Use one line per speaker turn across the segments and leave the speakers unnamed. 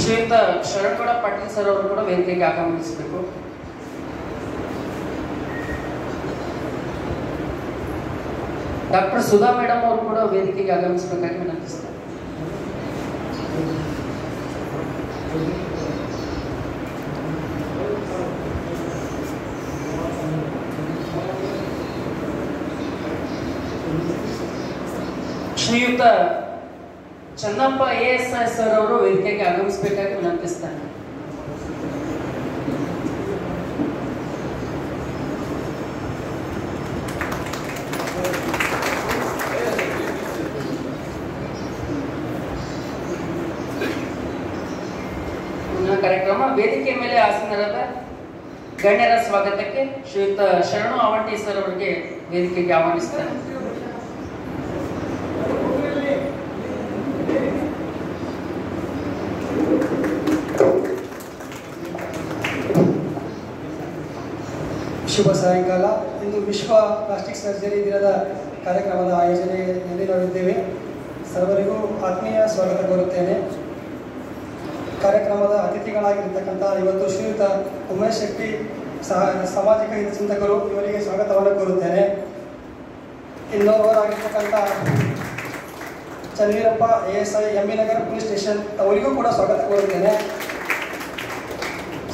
ಶ್ರೀಯುತ ಶರಣಗೌಡ ಪಾಟೀಲ್ ಸರ್ ಅವರು ಕೂಡ ವೇದಿಕೆಗೆ ಆಗಮಿಸಬೇಕು. ಡಾಕ್ಟರ್ ಸುಧಾ ಮೇಡಮ್ ಅವರು ಕೂಡ ವೇದಿಕೆಗೆ ಆಗಮಿಸಬೇಕಾಗಿ ವಿನಂತಿಸ್ತಾರೆ. ಶ್ರೀಯುತ ಚನ್ನಪ್ಪ ASI ಸರ್ ಅವರು ವೇದಿಕೆಗೆ ಆಗಮಿಸಬೇಕಾಗಿ ವಿನಂತಿಸ್ತಾನೆ. ಕಾರ್ಯಕ್ರಮ ವೇದಿಕೆ ಮೇಲೆ ಆಸೀನರಾದ ಗಣ್ಯರ ಸ್ವಾಗತಕ್ಕೆ ಶ್ರೀಯುತ ಶರಣು ಆವಂಟಿ ಸರ್ ಅವರಿಗೆ ವೇದಿಕೆಗೆ ಆಹ್ವಾನಿಸ್ತಾರೆ.
ಶುಭ ಸಾಯಂಕಾಲ. ಇಂದು ವಿಶ್ವ ಪ್ಲಾಸ್ಟಿಕ್ ಸರ್ಜರಿ ದಿನದ ಕಾರ್ಯಕ್ರಮದ ಆಯೋಜನೆಯಲ್ಲಿ ನಾವಿದ್ದೇವೆ. ಸರ್ವರಿಗೂ ಆತ್ಮೀಯ ಸ್ವಾಗತ ಕೋರುತ್ತೇನೆ. ಕಾರ್ಯಕ್ರಮದ ಅತಿಥಿಗಳಾಗಿರ್ತಕ್ಕಂಥ ಇವತ್ತು ಶ್ರೀಯುತ ಉಮೇಶ್ ಶೆಟ್ಟಿ ಸಾಮಾಜಿಕ ಹಿತಚಿಂತಕರು, ಇವರಿಗೆ ಸ್ವಾಗತವನ್ನು ಕೋರುತ್ತೇನೆ. ಇನ್ನೋರ್ವರಾಗಿರ್ತಕ್ಕಂಥ ಚನ್ನವೀರಪ್ಪ ASI MB ನಗರ ಪೊಲೀಸ್ ಸ್ಟೇಷನ್, ಅವರಿಗೂ ಕೂಡ ಸ್ವಾಗತ ಕೋರುತ್ತೇನೆ.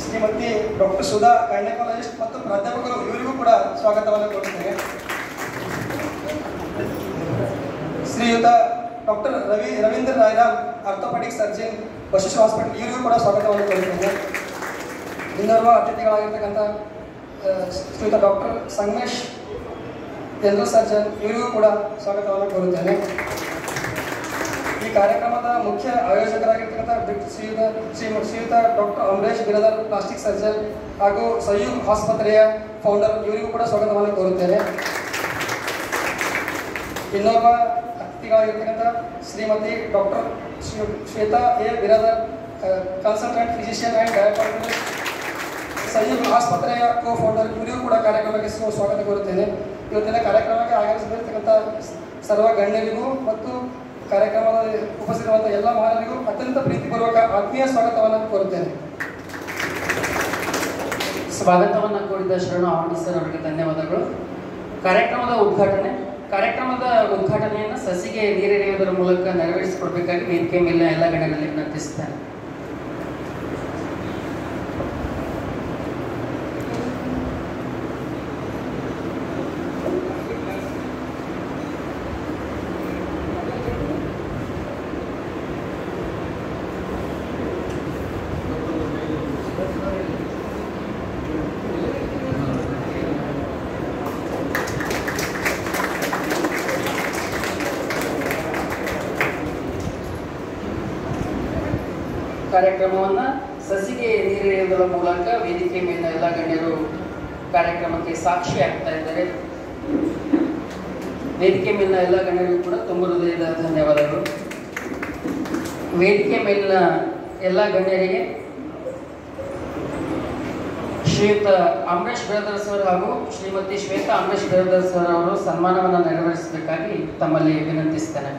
ಶ್ರೀಮತಿ ಡಾಕ್ಟರ್ ಸುಧಾ ಗೈನಕಾಲಜಿಸ್ಟ್ ಮತ್ತು ಪ್ರಾಧ್ಯಾಪಕರು, ಇವರಿಗೂ ಕೂಡ ಸ್ವಾಗತವನ್ನು ಕೋರುತ್ತೇನೆ. ಶ್ರೀಯುತ doctor Ravindra Rayaram orthopaedic surgeon Vashishtha hospital, ಇವರಿಗೂ ಕೂಡ ಸ್ವಾಗತವನ್ನು ಕೋರುತ್ತೇನೆ. ಇನ್ನೋರ್ವ ಅತಿಥಿಗಳಾಗಿರ್ತಕ್ಕಂಥ ಶ್ರೀಯುತ ಡಾಕ್ಟರ್ ಸಂಗಮೇಶ್ ಜನರಲ್ ಸರ್ಜನ್, ಇವರಿಗೂ ಕೂಡ ಸ್ವಾಗತವನ್ನು ಕೋರುತ್ತೇನೆ. ಈ ಕಾರ್ಯಕ್ರಮದ ಮುಖ್ಯ ಆಯೋಜಕರಾಗಿರ್ತಕ್ಕಂಥ Shriyuta doctor Amaresh Biradar plastic surgeon ಹಾಗೂ ಸಹಯೋಗ್ ಆಸ್ಪತ್ರೆಯ ಫೌಂಡರ್, ಇವರಿಗೂ ಕೂಡ ಸ್ವಾಗತವನ್ನು ಕೋರುತ್ತೇನೆ. ಇನ್ನೊಬ್ಬ ಅತಿಥಿಗಳಾಗಿರ್ತಕ್ಕಂಥ Shrimati doctor Shweta A Biradar consultant physician and diabetologist, Sahayog ಆಸ್ಪತ್ರೆಯ ಕೋ ಫೌಂಡರ್, ಇವರಿಗೂ ಕೂಡ ಕಾರ್ಯಕ್ರಮಕ್ಕೆ ಸ್ವಾಗತ ಕೋರುತ್ತೇನೆ. ಇವತ್ತಿನ ಕಾರ್ಯಕ್ರಮಕ್ಕೆ ಆಗಮಿಸಬೇಕಿರ್ತಕ್ಕಂಥ ಸರ್ವ ಗಣ್ಯರಿಗೂ ಮತ್ತು ಕಾರ್ಯಕ್ರಮದಲ್ಲಿ ಉಪಸ್ಥಿತವಾದ ಎಲ್ಲ ಮಹಾನರಿಗೂ ಅತ್ಯಂತ ಪ್ರೀತಿಪೂರ್ವಕ ಆತ್ಮೀಯ ಸ್ವಾಗತವನ್ನು ಕೋರುತ್ತೇನೆ.
ಸ್ವಾಗತವನ್ನು ಕೋರಿದ ಶರಣು ಆವಂಟಿ ಸರ್ ಅವರಿಗೆ ಧನ್ಯವಾದಗಳು. ಕಾರ್ಯಕ್ರಮದ ಉದ್ಘಾಟನೆಯನ್ನು ಸಸಿಗೆ ನೀರೆರೆಯುವುದರ ಮೂಲಕ ನೆರವೇರಿಸಿಕೊಡ್ಬೇಕಾಗಿ ವೇದಿಕೆ ಮೇಲಿನ ಎಲ್ಲ ಗಣ್ಯರಲ್ಲಿ ವಿನಂತಿಸುತ್ತೇನೆ. ಕಾರ್ಯಕ್ರಮವನ್ನು ಸಸಿಗೆ ನೀರೆರೆಯುವುದರ ಮೂಲಕ ವೇದಿಕೆ ಮೇಲಿನ ಎಲ್ಲ ಗಣ್ಯರು ಕಾರ್ಯಕ್ರಮಕ್ಕೆ ಸಾಕ್ಷಿ ಆಗ್ತಾ ಇದ್ದಾರೆ. ವೇದಿಕೆ ಮೇಲಿನ ಎಲ್ಲ ಗಣ್ಯರಿಗೂ ಕೂಡ ತುಂಬ ಹೃದಯದ ಧನ್ಯವಾದಗಳು. ವೇದಿಕೆ ಮೇಲಿನ ಎಲ್ಲ ಗಣ್ಯರಿಗೆ ಶ್ರೀಯುತ ಅಮರೇಶ್ ಬಿರಾದರ್ ಸರ್ ಹಾಗೂ ಶ್ರೀಮತಿ ಶ್ವೇತಾ ಅಮರೇಶ್ ಬಿರಾದರ್ ಸರ್ ಅವರು ಸನ್ಮಾನವನ್ನು ನೆರವೇರಿಸಬೇಕಾಗಿ ತಮ್ಮಲ್ಲಿ ವಿನಂತಿಸ್ತೇನೆ.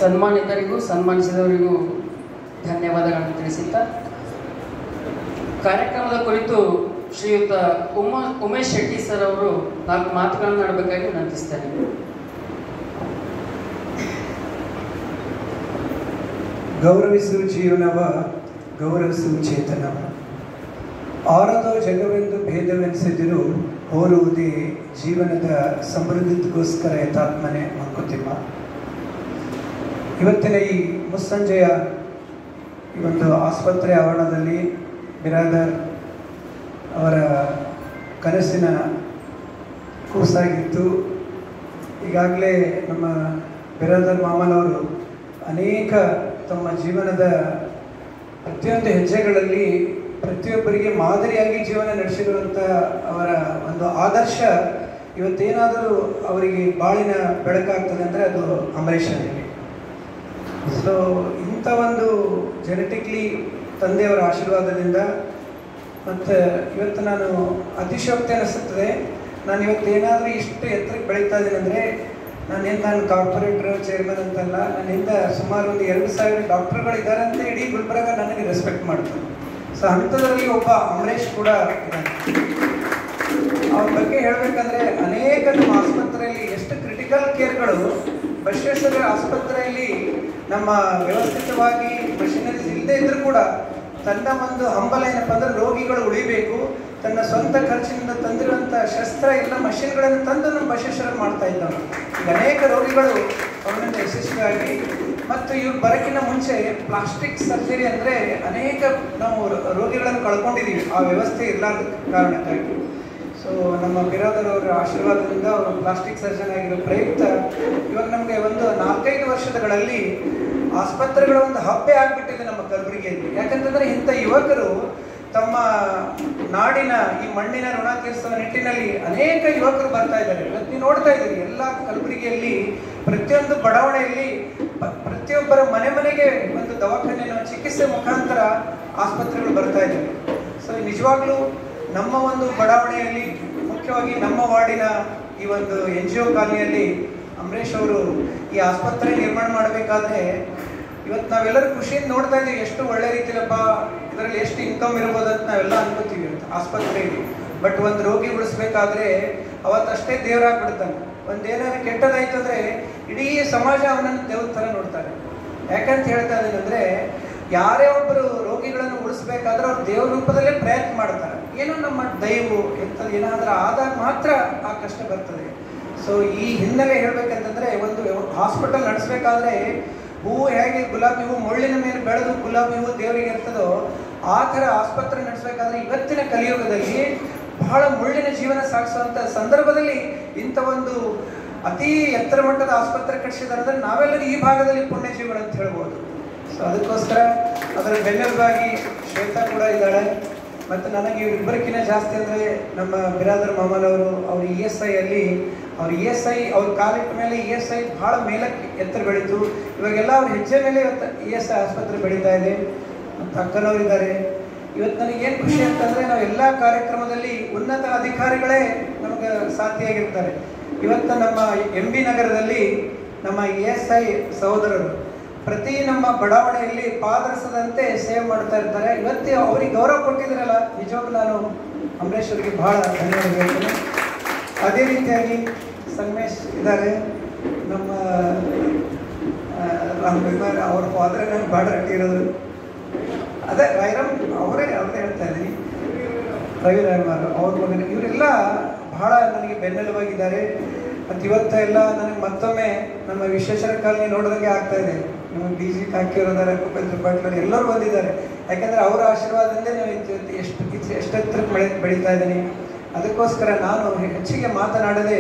ಸನ್ಮಾನಿತರಿಗೂ ಸನ್ಮಾನಿಸಿದವರಿಗೂ ಧನ್ಯವಾದಗಳನ್ನು ತಿಳಿಸುತ್ತಾ ಕಾರ್ಯಕ್ರಮದ ಕುರಿತು ಶ್ರೀಯುತ ಉಮೇಶ್ ಶೆಟ್ಟಿ ಸರ್ ಅವರು 4 ಮಾತುಗಳನ್ನು ಆಡಬೇಕಾಗಿ ವಿನಂತಿಸ್ತೇನೆ.
ಗೌರವಿಸು ಜೀವನವ, ಗೌರವಿಸು ಚೇತನವ, ಆರದೋ ಜಗವೆಂದು ಭೇದವೆನಿಸಿದಿರು ಹೋರುವುದೇ ಜೀವನದ ಸಮೃದ್ಧಿಗೋಸ್ಕರ ಯಥಾತ್ಮನೆ ಮಂಕುತಿಮ್ಮ. ಇವತ್ತಿನ ಈ ಮುಸ್ಸಂಜೆಯ ಈ ಒಂದು ಆಸ್ಪತ್ರೆ ಆವರಣದಲ್ಲಿ ಬಿರಾದರ್ ಅವರ ಕನಸಿನ ಕೂಸಾಗಿತ್ತು. ಈಗಾಗಲೇ ನಮ್ಮ ಬಿರಾದರ್ ಮಾಮನವರು ಅನೇಕ ತಮ್ಮ ಜೀವನದ ಪ್ರತಿಯೊಂದು ಹೆಜ್ಜೆಗಳಲ್ಲಿ ಪ್ರತಿಯೊಬ್ಬರಿಗೆ ಮಾದರಿಯಾಗಿ ಜೀವನ ನಡೆಸಿರುವಂಥ ಅವರ ಒಂದು ಆದರ್ಶ ಇವತ್ತೇನಾದರೂ ಅವರಿಗೆ ಬಾಳಿನ ಬೆಳಕಾಗ್ತದೆ ಅಂದರೆ ಅದು ಅಂಬರೀಷನಲ್ಲಿ. ಸೊ ಇಂಥ ಒಂದು ಜೆನೆಟಿಕ್ಲಿ ತಂದೆಯವರ ಆಶೀರ್ವಾದದಿಂದ ಮತ್ತು ಇವತ್ತು ನಾನು ಅತಿಶಯೋಕ್ತಿ ಅನಿಸುತ್ತದೆ. ನಾನು ಇವತ್ತೇನಾದರೂ ಇಷ್ಟು ಎತ್ತರಕ್ಕೆ ಬೆಳೀತಾ ಇದ್ದೀನಿ ಅಂದರೆ ನಾನು ಕಾರ್ಪೊರೇಟರ್ ಚೇರ್ಮನ್ ಅಂತಲ್ಲ, ನನ್ನಿಂದ ಸುಮಾರು ಒಂದು 2000 ಡಾಕ್ಟರ್ಗಳು ಇದ್ದಾರೆ ಅಂತ ಇಡೀ ಗುಲ್ಬರ್ಗ ನನಗೆ ರೆಸ್ಪೆಕ್ಟ್ ಮಾಡ್ತಾರೆ. ಸೊ ಅಂಥದ್ರಲ್ಲಿ ಒಬ್ಬ ಅಂಬರೀಷ್ ಕೂಡ ಇದ್ದಾನೆ. ಅವ್ರ ಬಗ್ಗೆ ಹೇಳಬೇಕಂದ್ರೆ ಅನೇಕ ನಮ್ಮ ಆಸ್ಪತ್ರೆಯಲ್ಲಿ ಎಷ್ಟು ಕ್ರಿಟಿಕಲ್ ಕೇರ್ಗಳು ಬಸವೇಶ್ವರ ಆಸ್ಪತ್ರೆಯಲ್ಲಿ ನಮ್ಮ ವ್ಯವಸ್ಥಿತವಾಗಿ ಮಷಿನರೀಸ್ ಇಲ್ಲದೆ ಇದ್ರೂ ಕೂಡ ತನ್ನ ಒಂದು ಹಂಬಲ ಏನಪ್ಪ ಅಂದ್ರೆ ರೋಗಿಗಳು ಉಳಿಬೇಕು, ತನ್ನ ಸ್ವಂತ ಖರ್ಚಿನಿಂದ ತಂದಿರುವಂಥ ಶಸ್ತ್ರ ಎಲ್ಲ ಮಷಿನ್ಗಳನ್ನು ತಂದು ನಮ್ಮ ಬಸವೇಶ್ವರ ಮಾಡ್ತಾ ಇದ್ದಾವೆ. ಈಗ ಅನೇಕ ರೋಗಿಗಳು ಅವರಿಂದ ಯಶಸ್ವಿಯಾಗಿ ಮತ್ತು ಇವ್ರು ಬರೋಕ್ಕಿಂತ ಮುಂಚೆ ಪ್ಲಾಸ್ಟಿಕ್ ಸರ್ಜರಿ ಅಂದರೆ ಅನೇಕ ನಾವು ರೋಗಿಗಳನ್ನು ಕಳ್ಕೊಂಡಿದ್ದೀವಿ ಆ ವ್ಯವಸ್ಥೆ ಇರಲಾರ್ದ ಕಾರಣಕ್ಕಾಗಿ. ಸೊ ನಮ್ಮ ಬಿರಾದರ್ ಅವರ ಆಶೀರ್ವಾದದಿಂದ ಅವರು ಪ್ಲಾಸ್ಟಿಕ್ ಸರ್ಜನ್ ಆಗಿರೋ ಪ್ರಯುಕ್ತ ಇವಾಗ ನಮಗೆ ಒಂದು 4-5 ವರ್ಷಗಳಲ್ಲಿ ಆಸ್ಪತ್ರೆಗಳ ಒಂದು ಹಬ್ಬೆ ಆಗಿಬಿಟ್ಟಿದೆ ನಮ್ಮ ಕಲಬುರಗಿಯಲ್ಲಿ. ಯಾಕಂತಂದರೆ ಇಂಥ ಯುವಕರು ತಮ್ಮ ನಾಡಿನ ಈ ಮಣ್ಣಿನ ಋಣ ತೀರಿಸುವ ನಿಟ್ಟಿನಲ್ಲಿ ಅನೇಕ ಯುವಕರು ಬರ್ತಾ ಇದ್ದಾರೆ. ಇವತ್ತು ನೀವು ನೋಡ್ತಾ ಇದ್ದೀರಿ ಎಲ್ಲ ಕಲಬುರಗಿಯಲ್ಲಿ ಪ್ರತಿಯೊಂದು ಬಡಾವಣೆಯಲ್ಲಿ ಪ್ರತಿಯೊಬ್ಬರ ಮನೆಗೆ ಒಂದು ದವಾಖಾನೆಯ ಚಿಕಿತ್ಸೆ ಮುಖಾಂತರ ಆಸ್ಪತ್ರೆಗಳು ಬರ್ತಾ ಇದ್ದಾವೆ. ಸೊ ನಿಜವಾಗ್ಲೂ ನಮ್ಮ ಒಂದು ಬಡಾವಣೆಯಲ್ಲಿ ಮುಖ್ಯವಾಗಿ ನಮ್ಮ ವಾರ್ಡಿನ ಈ ಒಂದು NGO ಕಾಲನಿಯಲ್ಲಿ ಅಂಬರೀಷ್ ಅವರು ಈ ಆಸ್ಪತ್ರೆ ನಿರ್ಮಾಣ ಮಾಡಬೇಕಾದ್ರೆ ಇವತ್ತು ನಾವೆಲ್ಲರೂ ಖುಷಿಯಿಂದ ನೋಡ್ತಾ ಇದ್ದೀವಿ. ಎಷ್ಟು ಒಳ್ಳೆ ರೀತಿಯಲ್ಲಪ್ಪ ಇದರಲ್ಲಿ ಎಷ್ಟು ಇನ್ಕಮ್ ಇರ್ಬೋದು ಅಂತ ನಾವೆಲ್ಲ ಅನ್ಕೋತೀವಿ ಆಸ್ಪತ್ರೆಯಲ್ಲಿ. ಬಟ್ ಒಂದು ರೋಗಿ ಉಳಿಸ್ಬೇಕಾದ್ರೆ ಅವತ್ತಷ್ಟೇ ದೇವರಾಗ್ಬಿಡ್ತಾನೆ. ಒಂದೇನಾದ್ರು ಕೆಟ್ಟದಾಯ್ತು ಅಂದರೆ ಇಡೀ ಸಮಾಜ ಅವನನ್ನು ದೇವ್ರ ಥರ ನೋಡ್ತಾರೆ. ಯಾಕಂತ ಹೇಳ್ತಾ ಇದ್ದೀನಿ ಅಂದರೆ ಯಾರೇ ಒಬ್ಬರು ರೋಗಿಗಳನ್ನು ಉಳಿಸ್ಬೇಕಾದ್ರೆ ಅವ್ರು ದೇವ್ರ ರೂಪದಲ್ಲೇ ಪ್ರಯತ್ನ ಮಾಡ್ತಾರೆ. ಏನೋ ನಮ್ಮ ದೈವ ಎಂಥದ್ದು ಏನಾದರೂ ಆದಾಗ ಮಾತ್ರ ಆ ಕಷ್ಟ ಬರ್ತದೆ. ಸೊ ಈ ಹಿನ್ನೆಲೆ ಹೇಳ್ಬೇಕಂತಂದರೆ ಒಂದು ಹಾಸ್ಪಿಟಲ್ ನಡೆಸಬೇಕಾದ್ರೆ ಹೂವು ಹೇಗೆ ಗುಲಾಬಿ ಹೂವು ಮುಳ್ಳಿನ ಮೇಲೆ ಬೆಳೆದು ಗುಲಾಬಿ ಹೂವು ದೇವರಿಗೆ ಇರ್ತದೋ ಆ ಥರ ಆಸ್ಪತ್ರೆ ನಡೆಸಬೇಕಾದ್ರೆ ಇವತ್ತಿನ ಕಲಿಯುಗದಲ್ಲಿ ಬಹಳ ಮುಳ್ಳಿನ ಜೀವನ ಸಾಗಿಸುವಂಥ ಸಂದರ್ಭದಲ್ಲಿ ಇಂಥ ಒಂದು ಅತಿ ಎತ್ತರ ಮಟ್ಟದ ಆಸ್ಪತ್ರೆ ಕಟ್ಟಿಸಿದ್ದಾರೆ ಅಂದರೆ ನಾವೆಲ್ಲರೂ ಈ ಭಾಗದಲ್ಲಿ ಪುಣ್ಯಜೀವಿಗಳು ಅಂತ ಹೇಳ್ಬೋದು. ಸೊ ಅದಕ್ಕೋಸ್ಕರ ಅದರ ಬೆನ್ನೆಲುಬಾಗಿ ಶ್ವೇತಾ ಕೂಡ ಇದ್ದಾಳೆ. ಮತ್ತು ನನಗೆ ಇವರಿಬ್ಬರಿಗಿಂತ ಜಾಸ್ತಿ ಅಂದರೆ ನಮ್ಮ ಬಿರಾದರ್ ಮಾಮನವರು ಅವರು ESI ಅಲ್ಲಿ ಅವ್ರು ESI ಅವ್ರ ಕಾಲಿಟ್ಟ ಮೇಲೆ ESI ಭಾಳ ಮೇಲಕ್ಕೆ ಎತ್ತರ ಬೆಳೀತು. ಇವಾಗೆಲ್ಲ ಅವ್ರ ಹೆಜ್ಜೆ ಮೇಲೆ ಇವತ್ತು ESI ಆಸ್ಪತ್ರೆ ಬೆಳೀತಾ ಇದೆ. ಮತ್ತು ಅಕ್ಕನವರು ಇದ್ದಾರೆ. ಇವತ್ತು ನನಗೇನು ಖುಷಿ ಅಂತಂದರೆ ನಾವು ಎಲ್ಲ ಕಾರ್ಯಕ್ರಮದಲ್ಲಿ ಉನ್ನತ ಅಧಿಕಾರಿಗಳೇ ನಮಗೆ ಸಾಥಿಯಾಗಿರ್ತಾರೆ. ಇವತ್ತು ನಮ್ಮ MB ನಗರದಲ್ಲಿ ನಮ್ಮ ESI ಸಹೋದರರು ಪ್ರತಿ ನಮ್ಮ ಬಡಾವಣೆಯಲ್ಲಿ ಪಾದರಸದಂತೆ ಸೇವೆ ಮಾಡ್ತಾ ಇರ್ತಾರೆ. ಇವತ್ತು ಅವ್ರಿಗೆ ಗೌರವ ಕೊಟ್ಟಿದ್ದೀರಲ್ಲ, ನಿಜವಾಗ್ಲೂ ನಾನು ಅಂಬರೀಷ್ ಅವರಿಗೆ ಭಾಳ ಧನ್ಯವಾದ ಹೇಳ್ತೀನಿ. ಅದೇ ರೀತಿಯಾಗಿ ಸಂಗಮೇಶ್ ಇದ್ದಾರೆ, ನಮ್ಮ ರಾಮಕುಮಾರ್ ಅವ್ರ ಫಾದರ್ ನನಗೆ ಭಾಳ ರಟ್ಟಿರೋದು. ಅದೇ ರಾಯರಾಮ್ ಅವರೇ ಹೇಳ್ತಾ ಇದ್ದೀನಿ, ರವಿ ರಾಯಮಾರ್ ಅವ್ರ ಮಗನ ಇವರೆಲ್ಲ ಭಾಳ ನನಗೆ ಬೆನ್ನೆಲುಬಾಗಿದ್ದಾರೆ. ಮತ್ತು ಇವತ್ತೆಲ್ಲ ನನಗೆ ಮತ್ತೊಮ್ಮೆ ನಮ್ಮ ವಿಶ್ವೇಶ್ವರ ಕಾಲನಿ ನೋಡೋದಕ್ಕೆ ಆಗ್ತಾ ಇದೆ. ನಮ್ಮ BG ಕಾಕಿಯವರಿದ್ದಾರೆ, ಉಪೇಂದ್ರ ಪಾಟೀಲ್ ಎಲ್ಲರೂ ಬಂದಿದ್ದಾರೆ. ಯಾಕೆಂದರೆ ಅವರ ಆಶೀರ್ವಾದದಿಂದ ನಾವು ಎಷ್ಟೆತ್ತರಕ್ಕೆ ಬೆಳೀತಾ ಇದ್ದೀನಿ. ಅದಕ್ಕೋಸ್ಕರ ನಾನು ಹೆಚ್ಚಿಗೆ ಮಾತನಾಡದೆ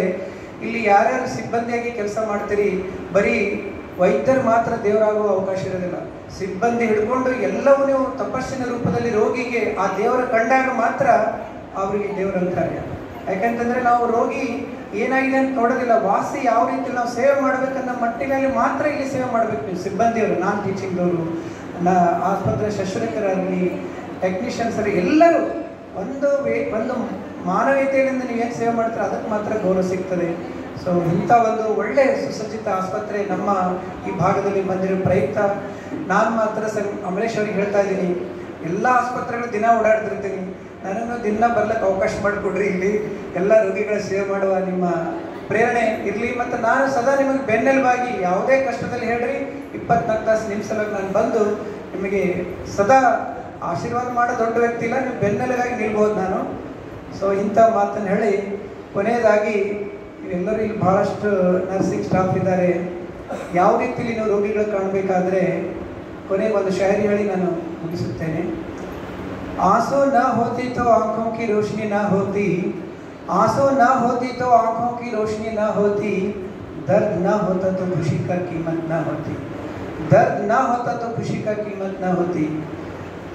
ಇಲ್ಲಿ ಯಾರ್ಯಾರು ಸಿಬ್ಬಂದಿಯಾಗಿ ಕೆಲಸ ಮಾಡ್ತೀರಿ, ಬರೀ ವೈದ್ಯರು ಮಾತ್ರ ದೇವರಾಗುವ ಅವಕಾಶ ಇರೋದಿಲ್ಲ. ಸಿಬ್ಬಂದಿ ಹಿಡ್ಕೊಂಡು ಎಲ್ಲವೂ ನೀವು ತಪಸ್ಸಿನ ರೂಪದಲ್ಲಿ ರೋಗಿಗೆ ಆ ದೇವರ ಕಂಡಾಗ ಮಾತ್ರ ಅವರಿಗೆ ದೇವರ ಕಾರ್ಯ. ಯಾಕಂತಂದರೆ ನಾವು ರೋಗಿ ಏನಾಗಿದೆ ಅಂತ ನೋಡೋದಿಲ್ಲ, ವಾಸಿ ಯಾವ ರೀತಿ ನಾವು ಸೇವೆ ಮಾಡಬೇಕನ್ನೋ ಮಟ್ಟಿನಲ್ಲಿ ಮಾತ್ರ ಇಲ್ಲಿ ಸೇವೆ ಮಾಡಬೇಕು. ನೀವು ಸಿಬ್ಬಂದಿಯವರು, ನಾನ್ ಟೀಚಿಂಗ್ದವರು, ಆಸ್ಪತ್ರೆ ಶಸ್ತ್ರಚಿಕಿತ್ಸಕರಾಗಲಿ, ಟೆಕ್ನಿಷಿಯನ್ಸ್ ಎಲ್ಲರೂ ಒಂದು ಮಾನವೀಯತೆಯಿಂದ ನೀವೇನು ಸೇವೆ ಮಾಡ್ತೀರೋ ಅದಕ್ಕೆ ಮಾತ್ರ ಗೌರವ ಸಿಗ್ತದೆ. ಸೊ ಇಂಥ ಒಂದು ಒಳ್ಳೆಯ ಸುಸಜ್ಜಿತ ಆಸ್ಪತ್ರೆ ನಮ್ಮ ಈ ಭಾಗದಲ್ಲಿ ಬಂದಿರೋ ಪ್ರಯುಕ್ತ ನಾನು ಮಾತ್ರ ಅಮರೇಶ್ ಅವ್ರಿಗೆ ಹೇಳ್ತಾ ಇದ್ದೀನಿ, ಎಲ್ಲ ಆಸ್ಪತ್ರೆಗಳು ದಿನ ಓಡಾಡ್ತಿರ್ತೀನಿ, ನನ್ನನ್ನು ದಿನ ಬರ್ಲಿಕ್ಕೆ ಅವಕಾಶ ಮಾಡಿಕೊಡ್ರಿ, ಇಲ್ಲಿ ಎಲ್ಲ ರೋಗಿಗಳ ಸೇವೆ ಮಾಡುವ ನಿಮ್ಮ ಪ್ರೇರಣೆ ಇರಲಿ. ಮತ್ತು ನಾನು ಸದಾ ನಿಮಗೆ ಬೆನ್ನೆಲುಬಾಗಿ ಯಾವುದೇ ಕಷ್ಟದಲ್ಲಿ ಹೇಳ್ರಿ 24 ತಾಸು ನಿಮ್ಮ ಸಲುವಾಗಿ ನಾನು ಬಂದು ನಿಮಗೆ ಸದಾ ಆಶೀರ್ವಾದ ಮಾಡೋ ದೊಡ್ಡ ವ್ಯಕ್ತಿ ಇಲ್ಲ, ನೀವು ಬೆನ್ನೆಲುಬಾಗಿ ನಿಲ್ಬೋದು ನಾನು. ಸೊ ಇಂಥ ಮಾತನ್ನು ಹೇಳಿ ಕೊನೆಯದಾಗಿ ಎಲ್ಲರೂ ಇಲ್ಲಿ ಬಹಳಷ್ಟು ನರ್ಸಿಂಗ್ ಸ್ಟಾಫ್ ಇದ್ದಾರೆ, ಯಾವ ರೀತಿಯಲ್ಲಿ ನೀವು ರೋಗಿಗಳು ಕಾಣಬೇಕಾದ್ರೆ ಕೊನೆಗೆ ಒಂದು ಶಾಯರಿ ಹೇಳಿ ನಾನು ಮುಗಿಸುತ್ತೇನೆ. आंसू ना होती तो आंखों की रोशनी ना होती, आंसू ना होती तो आंखों की रोशनी ना होती, दर्द ना होता तो खुशी का कीमत ना होती, दर्द ना होता तो खुशी का कीमत ना होती.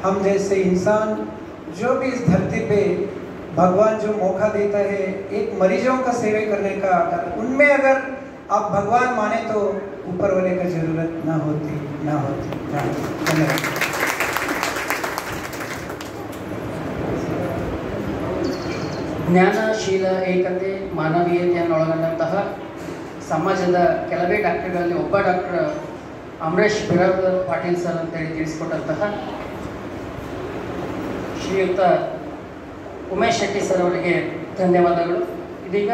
हम जैसे इंसान जो भी इस धरती पे भगवान जो मौका देता है एक मरीजों का सेवा करने का, अगर उनमें अगर आप भगवान माने तो ऊपर वाले का जरूरत ना होती. धन्यवाद.
ಜ್ಞಾನಶೀಲ ಏಕತೆ ಮಾನವೀಯತೆಯನ್ನು ಒಳಗೊಂಡಂತಹ ಸಮಾಜದ ಕೆಲವೇ ಡಾಕ್ಟರ್ಗಳಲ್ಲಿ ಒಬ್ಬ ಡಾಕ್ಟರ್ ಅಮರೇಶ್ ಬಿರಾದರ್ ಪಾಟೀಲ್ ಸರ್ ಅಂತೇಳಿ ತಿಳಿಸಿಕೊಟ್ಟಂತಹ ಶ್ರೀಯುತ ಉಮೇಶ್ ಶೆಟ್ಟಿ ಸರ್ ಅವರಿಗೆ ಧನ್ಯವಾದಗಳು. ಇದೀಗ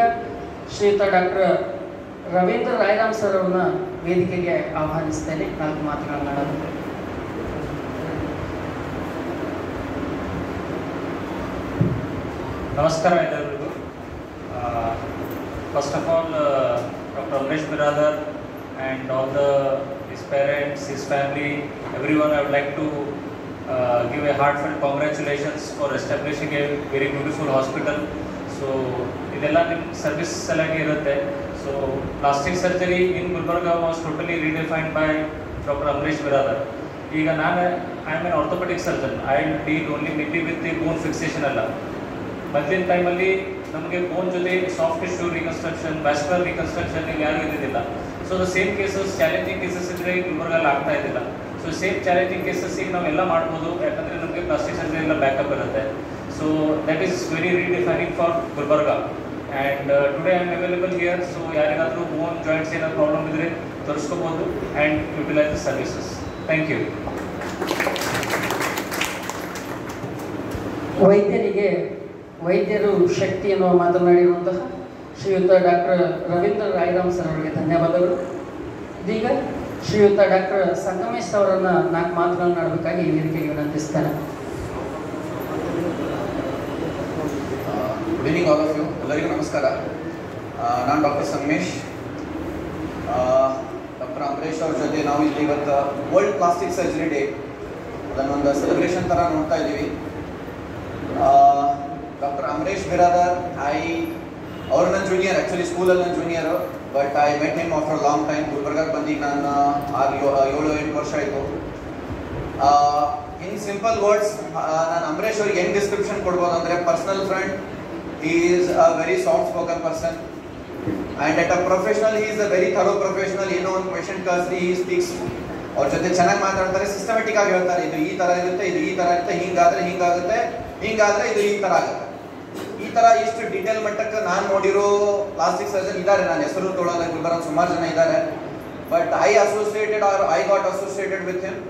ಶ್ರೀಯುತ ಡಾಕ್ಟರ್ ರವೀಂದ್ರ ರಾಯರಾಮ್ ಸರ್ ಅವ್ರನ್ನ ವೇದಿಕೆಗೆ ಆಹ್ವಾನಿಸ್ತೇನೆ 4 ಮಾತುಗಳನ್ನಾಡಲು.
ನಮಸ್ಕಾರ ಎಲ್ಲರಿಗೂ. First of all doctor Amaresh Biradar and all his parents, his family, everyone, I would like to give a heartfelt congratulations for establishing a very beautiful hospital. So ಇದೆಲ್ಲ ನಿಮ್ಮ ಸರ್ವಿಸ್ ಸಲುವಾಗಿ ಇರುತ್ತೆ. So plastic surgery in Gulbarga was totally redefined by doctor Amaresh Biradar. ಈಗ ನಾನು I am an orthopaedic surgeon. I deal only maybe with the bone fixation ಅಲ್ಲ. ಮೊದಲಿನ ಟೈಮಲ್ಲಿ ನಮಗೆ ಬೋನ್ ಜೊತೆ soft tissue reconstruction, vascular reconstruction ಯಾರು ಇದ್ದಿದ್ದಿಲ್ಲ. So the same cases, challenging cases ಇದ್ದರೆ ಗುಲ್ಬರ್ಗಲ್ಲಿ ಆಗ್ತಾ ಇದ್ದಿಲ್ಲ. ಸೊ ಸೇಮ್ ಚಾಲೆಂಜಿಂಗ್ ಕೇಸಸ್ಸಿಗೆ ನಾವೆಲ್ಲ ಮಾಡ್ಬೋದು, ಯಾಕಂದರೆ ನಮಗೆ ಪ್ಲಾಸ್ಟಿಕ್ ಸರ್ಜರಿ ಎಲ್ಲ ಬ್ಯಾಕಪ್ ಇರುತ್ತೆ. So that is very redefining for Gulbarga. And today I am available here. So ಯಾರಿಗಾದರೂ ಬೋನ್ ಜಾಯಿಂಟ್ಸ್ ಏನಾದ್ರು ಪ್ರಾಬ್ಲಮ್ ಇದ್ದರೆ ತೋರಿಸ್ಕೋಬೋದು and utilise the services. Thank you.
ವೈದ್ಯರು ಶಕ್ತಿ ಎನ್ನುವ ಮಾತನಾಡಿರುವಂತಹ ಶ್ರೀಯುತ ಡಾಕ್ಟರ್ ರವೀಂದ್ರ ರಾಯರಾಮ್ ಸರ್ ಅವರಿಗೆ ಧನ್ಯವಾದಗಳು. ಇದೀಗ ಶ್ರೀಯುತ ಡಾಕ್ಟರ್ ಸಂಗಮೇಶ್ ಅವರನ್ನು 4 ಮಾತುಗಳನ್ನಾಡಬೇಕಾಗಿ ವೇದಿಕೆಗೆ ವಿನಂತಿಸ್ತೇನೆ.
Good evening all of you. ಎಲ್ಲರಿಗೂ ನಮಸ್ಕಾರ. ನಾನು ಡಾಕ್ಟರ್ ಸಂಗಮೇಶ್. ಡಾಕ್ಟರ್ ಅಮರೇಶ್ ಅವ್ರ ಜೊತೆ ನಾವು ಇಲ್ಲಿ ಇವತ್ತು ವರ್ಲ್ಡ್ ಪ್ಲಾಸ್ಟಿಕ್ ಸರ್ಜರಿ ಡೇ ಅದನ್ನೊಂದು ಸೆಲೆಬ್ರೇಷನ್ ಥರ ನೋಡ್ತಾ ಇದ್ದೀವಿ. ಡಾಕ್ಟರ್ ಅಮರೇಶ್ ಬಿರಾದರ್, ಅವ್ರು ನನ್ನ ಜೂನಿಯರ್, ಆ್ಯಕ್ಚುಲಿ ಸ್ಕೂಲಲ್ಲಿ ನನ್ನ junior, but I met him after long time. ಗುಲ್ಬರ್ಗಕ್ಕೆ ಬಂದು ನಾನು 7-8 ವರ್ಷ ಆಯಿತು. ಇನ್ ಸಿಂಪಲ್ ವರ್ಡ್ಸ್, ನಾನು ಅಮರೇಶ್ ಅವ್ರಿಗೆ ಹೆಂಗೆ ಡಿಸ್ಕ್ರಿಪ್ಷನ್ ಕೊಡ್ಬೋದು ಅಂದರೆ, personal friend, he is a very soft spoken person, and at a professional he is a very thorough professional. ಏನೋ ಒಂದು ಕ್ವೆಶ್ಚನ್ ಕಳಿಸ್ರಿ, he speaks, ಅವ್ರ ಜೊತೆ ಚೆನ್ನಾಗಿ ಮಾತಾಡ್ತಾರೆ, ಸಿಸ್ಟಮೆಟಿಕ್ ಆಗಿ ಹೇಳ್ತಾರೆ. ಇದು ಈ ಥರ ಇರುತ್ತೆ, ಇದು ಈ ಥರ ಇರುತ್ತೆ, ಹಿಂಗಾದರೆ ಹಿಂಗಾಗುತ್ತೆ, ಹಿಂಗಾದರೆ ಇದು ಈ ಥರ ಆಗುತ್ತೆ. ಈ ಥರ ಇಷ್ಟು ಡಿಟೇಲ್ ಮಟ್ಟಕ್ಕೆ ನಾನು ನೋಡಿರೋ ಪ್ಲಾಸ್ಟಿಕ್ ಸರ್ಜನ್ ಇದ್ದಾರೆ. ನಾನು ಹೆಸರು ತೊಗೊಳ್ಳೋಲ್ಲ, ಗುಲ್ಬರ್ಗ ಸುಮಾರು ಜನ ಇದ್ದಾರೆ. But I got associated with him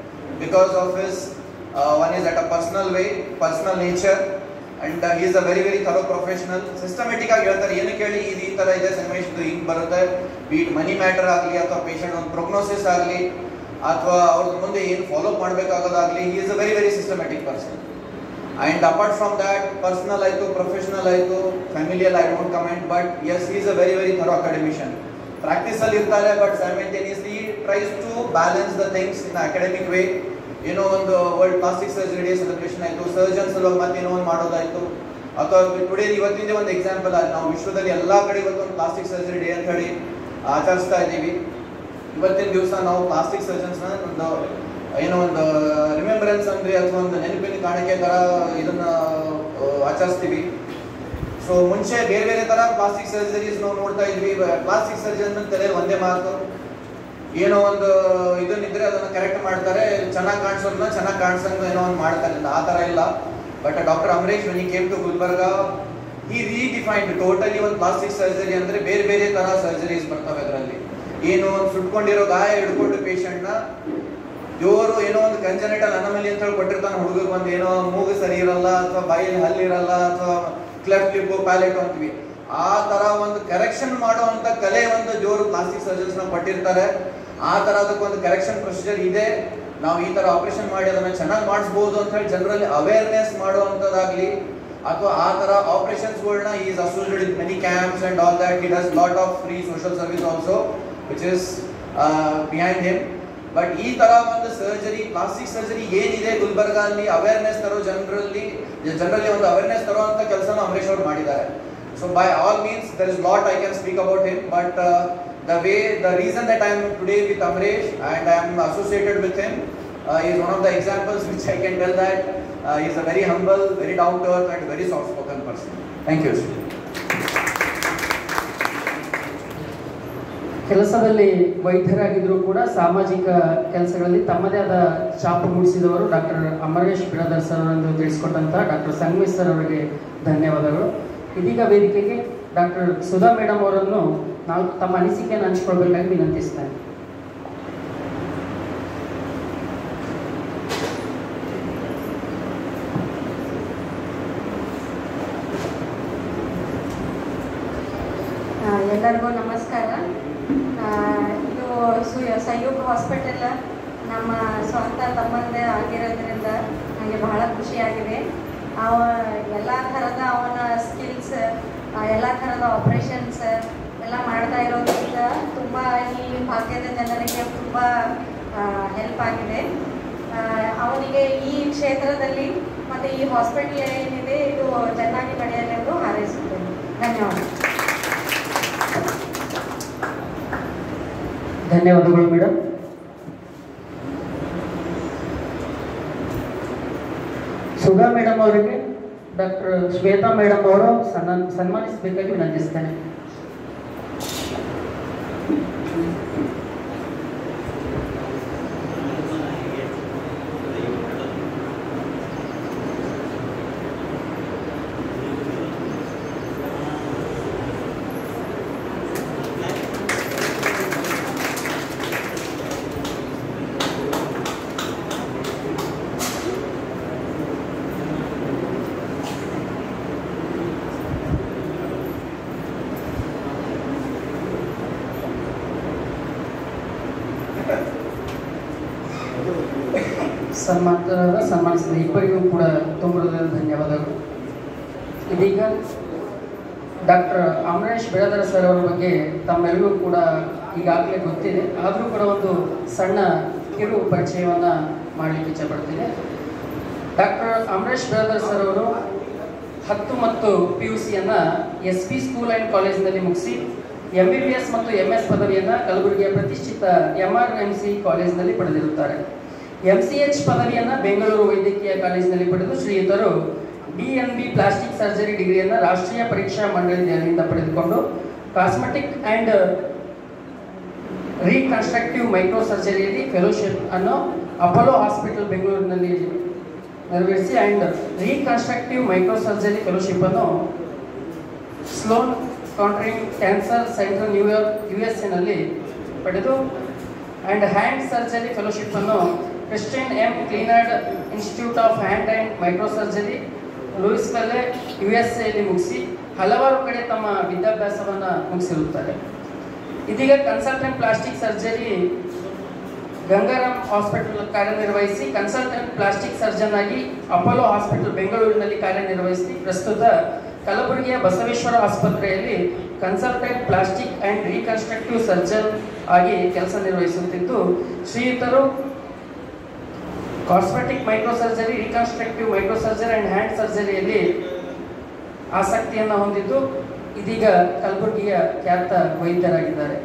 because of his one is at a personal way, personal nature, and he is a very thorough professional. Systematic ಆಗಿ ಹೇಳ್ತಾರೆ. ಏನಕ್ಕೆ ಹೇಳಿ, ಇದು ಈ ಥರ ಇದೆ ಸಂಗಮೇಶ್, ಇದು ಹಿಂಗೆ ಬರುತ್ತೆ, ಬೀಟ್ ಮನಿ ಮ್ಯಾಟರ್ ಆಗಲಿ ಅಥವಾ ಪೇಷಂಟ್ ಒಂದು ಪ್ರೊಗ್ನೋಸಿಸ್ ಆಗಲಿ ಅಥವಾ ಅವ್ರದ್ದು ಮುಂದೆ ಏನು ಫಾಲೋಅಪ್ ಮಾಡಬೇಕಾಗೋದಾಗಲಿ, he is a very systematic person. And apart from that, personal ಆಯಿತು, ಪ್ರೊಫೆಷನಲ್ ಆಯಿತು, ಫ್ಯಾಮಿಲಿಯಲ್ಲಿ I don't comment, but yes, he is a very thorough academician. ಪ್ರಾಕ್ಟೀಸಲ್ಲಿ ಇರ್ತಾರೆ, but simultaneously tries to balance the things in academic way. ಏನೋ ಒಂದು world plastic surgery day celebration ಆಯಿತು, surgeons ಸಲುವಾಗಿ ಮತ್ತೇನೋ ಒಂದು ಮಾಡೋದಾಯಿತು, ಅಥವಾ ಟುಡೇ ಇವತ್ತಿಂದ ಒಂದು ಎಕ್ಸಾಂಪಲ್ ಆಗಿ ನಾವು ವಿಶ್ವದಲ್ಲಿ ಎಲ್ಲ ಕಡೆ ಇವತ್ತೊಂದು ಪ್ಲಾಸ್ಟಿಕ್ ಸರ್ಜರಿ ಡೇ ಅಂತ ಹೇಳಿ ಆಚರಿಸ್ತಾ ಇದ್ದೀವಿ. ಇವತ್ತಿನ ದಿವಸ ನಾವು ಪ್ಲಾಸ್ಟಿಕ್ ಸರ್ಜನ್ಸ್ನ ಒಂದು ಏನೋ ಒಂದು ರಿಮೆಂಬರೆನ್ಸ್ ಅಂದರೆ ಅಥವಾ ಒಂದು ನೆನಪಿನ ಕಾಣಿಕೆ ಥರ ಇದನ್ನು ಆಚರಿಸ್ತೀವಿ. ಸೊ ಮುಂಚೆ ಬೇರೆ ಬೇರೆ ಥರ ಪ್ಲಾಸ್ಟಿಕ್ ಸರ್ಜರೀಸ್ ನಾವು ನೋಡ್ತಾ ಇದ್ವಿ. ಪ್ಲಾಸ್ಟಿಕ್ ಸರ್ಜನ್ ತಲೆಯಲ್ಲಿ ಒಂದೇ ಮಾತು, ಏನೋ ಒಂದು ಇದನ್ನಿದ್ರೆ ಅದನ್ನು ಕರೆಕ್ಟ್ ಮಾಡ್ತಾರೆ, ಚೆನ್ನಾಗಿ ಕಾಣಿಸೋದನ್ನ ಚೆನ್ನಾಗಿ ಕಾಣಿಸಂಗೆ ಏನೋ ಒಂದು ಮಾಡ್ತಾರೆ, ಆ ಥರ ಇಲ್ಲ. But doctor Amaresh when he came to Gulbarga, he redefined totally ಒಂದು ಪ್ಲಾಸ್ಟಿಕ್ ಸರ್ಜರಿ ಅಂದರೆ ಬೇರೆ ಬೇರೆ ಥರ ಸರ್ಜರೀಸ್ ಬರ್ತವೆ ಅದರಲ್ಲಿ. ಏನೋ ಒಂದು ಸುಟ್ಕೊಂಡಿರೋ ಗಾಯ ಹಿಡ್ಕೊಂಡು ಪೇಷಂಟ್ನ ಇವರು ಏನೋ ಒಂದು ಕಂಜನೆಟಲ್ ಅನಮಲಿ ಅಂತ ಹೇಳಿ ಕೊಟ್ಟಿರ್ತಾನೆ ಹುಡುಗರಿಗೆ, ಒಂದು ಏನೋ ಮೂಗು ಸರಿ ಇರಲ್ಲ ಅಥವಾ ಬಾಯಲ್ಲಿ ಹಲ್ಲಿರಲ್ಲ ಅಥವಾ ಕ್ಲೆಫ್ಟ್ ಲಿಪ್ ಪ್ಯಾಲೆಟ್ ಅಂತೀವಿ, ಆ ಥರ ಒಂದು ಕರೆಕ್ಷನ್ ಮಾಡುವಂಥ ಕಲೆ ಒಂದು ಜೋರು ಪ್ಲಾಸ್ಟಿಕ್ ಸರ್ಜನ್ಸ್ನ ಕೊಟ್ಟಿರ್ತಾರೆ. ಆ ಥರ ಅದಕ್ಕೊಂದು ಕರೆಕ್ಷನ್ ಪ್ರೊಸೀಜರ್ ಇದೆ, ನಾವು ಈ ಥರ ಆಪರೇಷನ್ ಮಾಡಿ ಅದನ್ನು ಚೆನ್ನಾಗಿ ಮಾಡಿಸ್ಬೋದು ಅಂತ ಹೇಳಿ ಜನರಲ್ಲಿ ಅವೇರ್ನೆಸ್ ಮಾಡುವಂಥದ್ದಾಗಲಿ ಅಥವಾ ಆ ಥರ ಆಪರೇಷನ್ಸ್ಗಳನ್ನ is associated with many camps and all that. He does lot of free social service also which is behind him. But ಈ ಥರ ಒಂದು ಸರ್ಜರಿ, ಪ್ಲಾಸ್ಟಿಕ್ ಸರ್ಜರಿ ಏನಿದೆ ಗುಲ್ಬರ್ಗ ಅಲ್ಲಿ ಅವೇರ್ನೆಸ್ ತರೋ ಜನರಲ್ಲಿ ಒಂದು ಅವೇರ್ನೆಸ್ ತರುವಂಥ ಕೆಲಸನ ಅಮರೇಶ್ ಅವರು ಮಾಡಿದ್ದಾರೆ. So by all means there is lot I can speak about him, but the reason that I am today with Amresh and I am associated with him is one of the examples which I can tell that he is a very humble, very down to earth and very soft spoken person. Thank you.
ಕೆಲಸದಲ್ಲಿ ವೈದ್ಯರಾಗಿದ್ದರೂ ಕೂಡ ಸಾಮಾಜಿಕ ಕೆಲಸಗಳಲ್ಲಿ ತಮ್ಮದೇ ಆದ ಛಾಪು ಮೂಡಿಸಿದವರು doctor Amaresh Biradar sir ಎಂದು ತಿಳಿಸಿಕೊಟ್ಟಂತಹ doctor Sangamesh sir ಅವರಿಗೆ ಧನ್ಯವಾದಗಳು. ಇದೀಗ ವೇದಿಕೆಗೆ ಡಾಕ್ಟರ್ ಸುಧಾ ಮೇಡಮ್ ಅವರನ್ನು ನಾವು ತಮ್ಮ ಅನಿಸಿಕೆಯನ್ನು ಹಂಚಿಕೊಳ್ಬೇಕಾಗಿ ವಿನಂತಿಸ್ತೇನೆ.
ಎಲ್ಲರಿಗೂ ನಮಸ್ಕಾರ. ಇದು ಸಹಯೋಗ ಹಾಸ್ಪಿಟಲ್ ನಮ್ಮ ಸ್ವಂತ ತಮ್ಮಂದೇ ಆಗಿರೋದ್ರಿಂದ ನನಗೆ ಬಹಳ ಖುಷಿಯಾಗಿದೆ. ಎಲ್ಲ ಥರದ ಅವನ ಸ್ಕಿಲ್ಸ್, ಎಲ್ಲ ಥರದ ಆಪ್ರೇಷನ್ಸ್ ಎಲ್ಲ ಮಾಡ್ತಾ ಇರೋದ್ರಿಂದ ತುಂಬ ಈ ಭಾಗ್ಯದ ಜನರಿಗೆ ತುಂಬ ಹೆಲ್ಪ್ ಆಗಿದೆ. ಅವನಿಗೆ ಈ ಕ್ಷೇತ್ರದಲ್ಲಿ ಮತ್ತು ಈ ಹಾಸ್ಪಿಟಲ್ ಏನಿದೆ ಇದು ಚೆನ್ನಾಗಿ ನಡೆಯಲೆಂದು ಹಾರೈಸುತ್ತೇನೆ. ಧನ್ಯವಾದ.
ಧನ್ಯವಾದಗಳು ಮೇಡಮ್. ಸುಧಾ ಮೇಡಮ್ ಅವರಿಗೆ ಡಾಕ್ಟರ್ ಶ್ವೇತಾ ಮೇಡಮ್ ಅವರು ಸನ್ಮಾನಿಸಬೇಕಾಗಿ ವಿನಂತಿಸ್ತೇನೆ. ಸನ್ಮಾನಿಸಿದ ಇಬ್ಬರಿಗೂ ಕೂಡ ತುಂಬ ಧನ್ಯವಾದಗಳು. ಇದೀಗ ಡಾಕ್ಟರ್ ಅಮರೇಶ್ ಬಿರಾದರ್ ಸರ್ ಅವರ ಬಗ್ಗೆ ತಮ್ಮೆಲ್ಲರಿಗೂ ಕೂಡ ಈಗಾಗಲೇ ಗೊತ್ತಿದೆ, ಆದರೂ ಕೂಡ ಒಂದು ಸಣ್ಣ ಕಿರು ಪರಿಚಯವನ್ನು ಮಾಡಲಿಕ್ಕೆ ಇಚ್ಛೆಪಡ್ತೀನಿ. ಡಾಕ್ಟರ್ ಅಮರೇಶ್ ಬಿರಾದರ್ ಸರ್ ಅವರು 10 ಮತ್ತು PUCಯನ್ನು SP ಸ್ಕೂಲ್ ಆ್ಯಂಡ್ ಕಾಲೇಜಿನಲ್ಲಿ ಮುಗಿಸಿ MBBS ಮತ್ತು MS ಪದವಿಯನ್ನು ಕಲಬುರಗಿಯ ಪ್ರತಿಷ್ಠಿತ MRMC ಕಾಲೇಜಿನಲ್ಲಿ ಪಡೆದಿರುತ್ತಾರೆ. MCH ಪದವಿಯನ್ನು ಬೆಂಗಳೂರು ವೈದ್ಯಕೀಯ ಕಾಲೇಜಿನಲ್ಲಿ ಪಡೆದು ಶ್ರೀಯುತರು DNB ಪ್ಲಾಸ್ಟಿಕ್ ಸರ್ಜರಿ ಡಿಗ್ರಿಯನ್ನು ರಾಷ್ಟ್ರೀಯ ಪರೀಕ್ಷಾ ಮಂಡಳಿ ದೆಹಲಿಯಿಂದ ಪಡೆದುಕೊಂಡು ಕಾಸ್ಮೆಟಿಕ್ ಆ್ಯಂಡ್ ರೀಕನ್ಸ್ಟ್ರಕ್ಟಿವ್ ಮೈಕ್ರೋ ಸರ್ಜರಿಯಲ್ಲಿ ಫೆಲೋಶಿಪ್ ಅನ್ನು ಅಪೋಲೋ ಹಾಸ್ಪಿಟಲ್ ಬೆಂಗಳೂರಿನಲ್ಲಿ ನೆರವೇರಿಸಿ and reconstructive micro surgery fellowship ಅನ್ನು Sloan Kettering cancer center New York USA ಪಡೆದು ಆ್ಯಂಡ್ ಹ್ಯಾಂಡ್ ಸರ್ಜರಿ ಫೆಲೋಶಿಪ್ ಅನ್ನು Christian M. Kleinert institute of hand and micro surgery Louisville USA ಮುಗಿಸಿ ಹಲವಾರು ಕಡೆ ತಮ್ಮ ವಿದ್ಯಾಭ್ಯಾಸವನ್ನು ಮುಗಿಸಿರುತ್ತಾರೆ. ಇದೀಗ consultant plastic surgery Gangaram hospital ಕಾರ್ಯನಿರ್ವಹಿಸಿ ಕನ್ಸಲ್ಟೆಂಟ್ ಪ್ಲಾಸ್ಟಿಕ್ ಸರ್ಜನ್ ಆಗಿ ಅಪೋಲೋ ಹಾಸ್ಪಿಟಲ್ ಬೆಂಗಳೂರಿನಲ್ಲಿ ಕಾರ್ಯನಿರ್ವಹಿಸಿ ಪ್ರಸ್ತುತ ಕಲಬುರಗಿಯ ಬಸವೇಶ್ವರ ಆಸ್ಪತ್ರೆಯಲ್ಲಿ consultant plastic and reconstructive surgeon ಆಗಿ ಕೆಲಸ ನಿರ್ವಹಿಸುತ್ತಿದ್ದು ಶ್ರೀಯುತರು cosmetic micro surgery, reconstructive micro surgery and hand ಸರ್ಜರಿಯಲ್ಲಿ ಆಸಕ್ತಿಯನ್ನು ಹೊಂದಿದ್ದು ಇದೀಗ ಕಲಬುರಗಿಯ ಖ್ಯಾತ ವೈದ್ಯರಾಗಿದ್ದಾರೆ.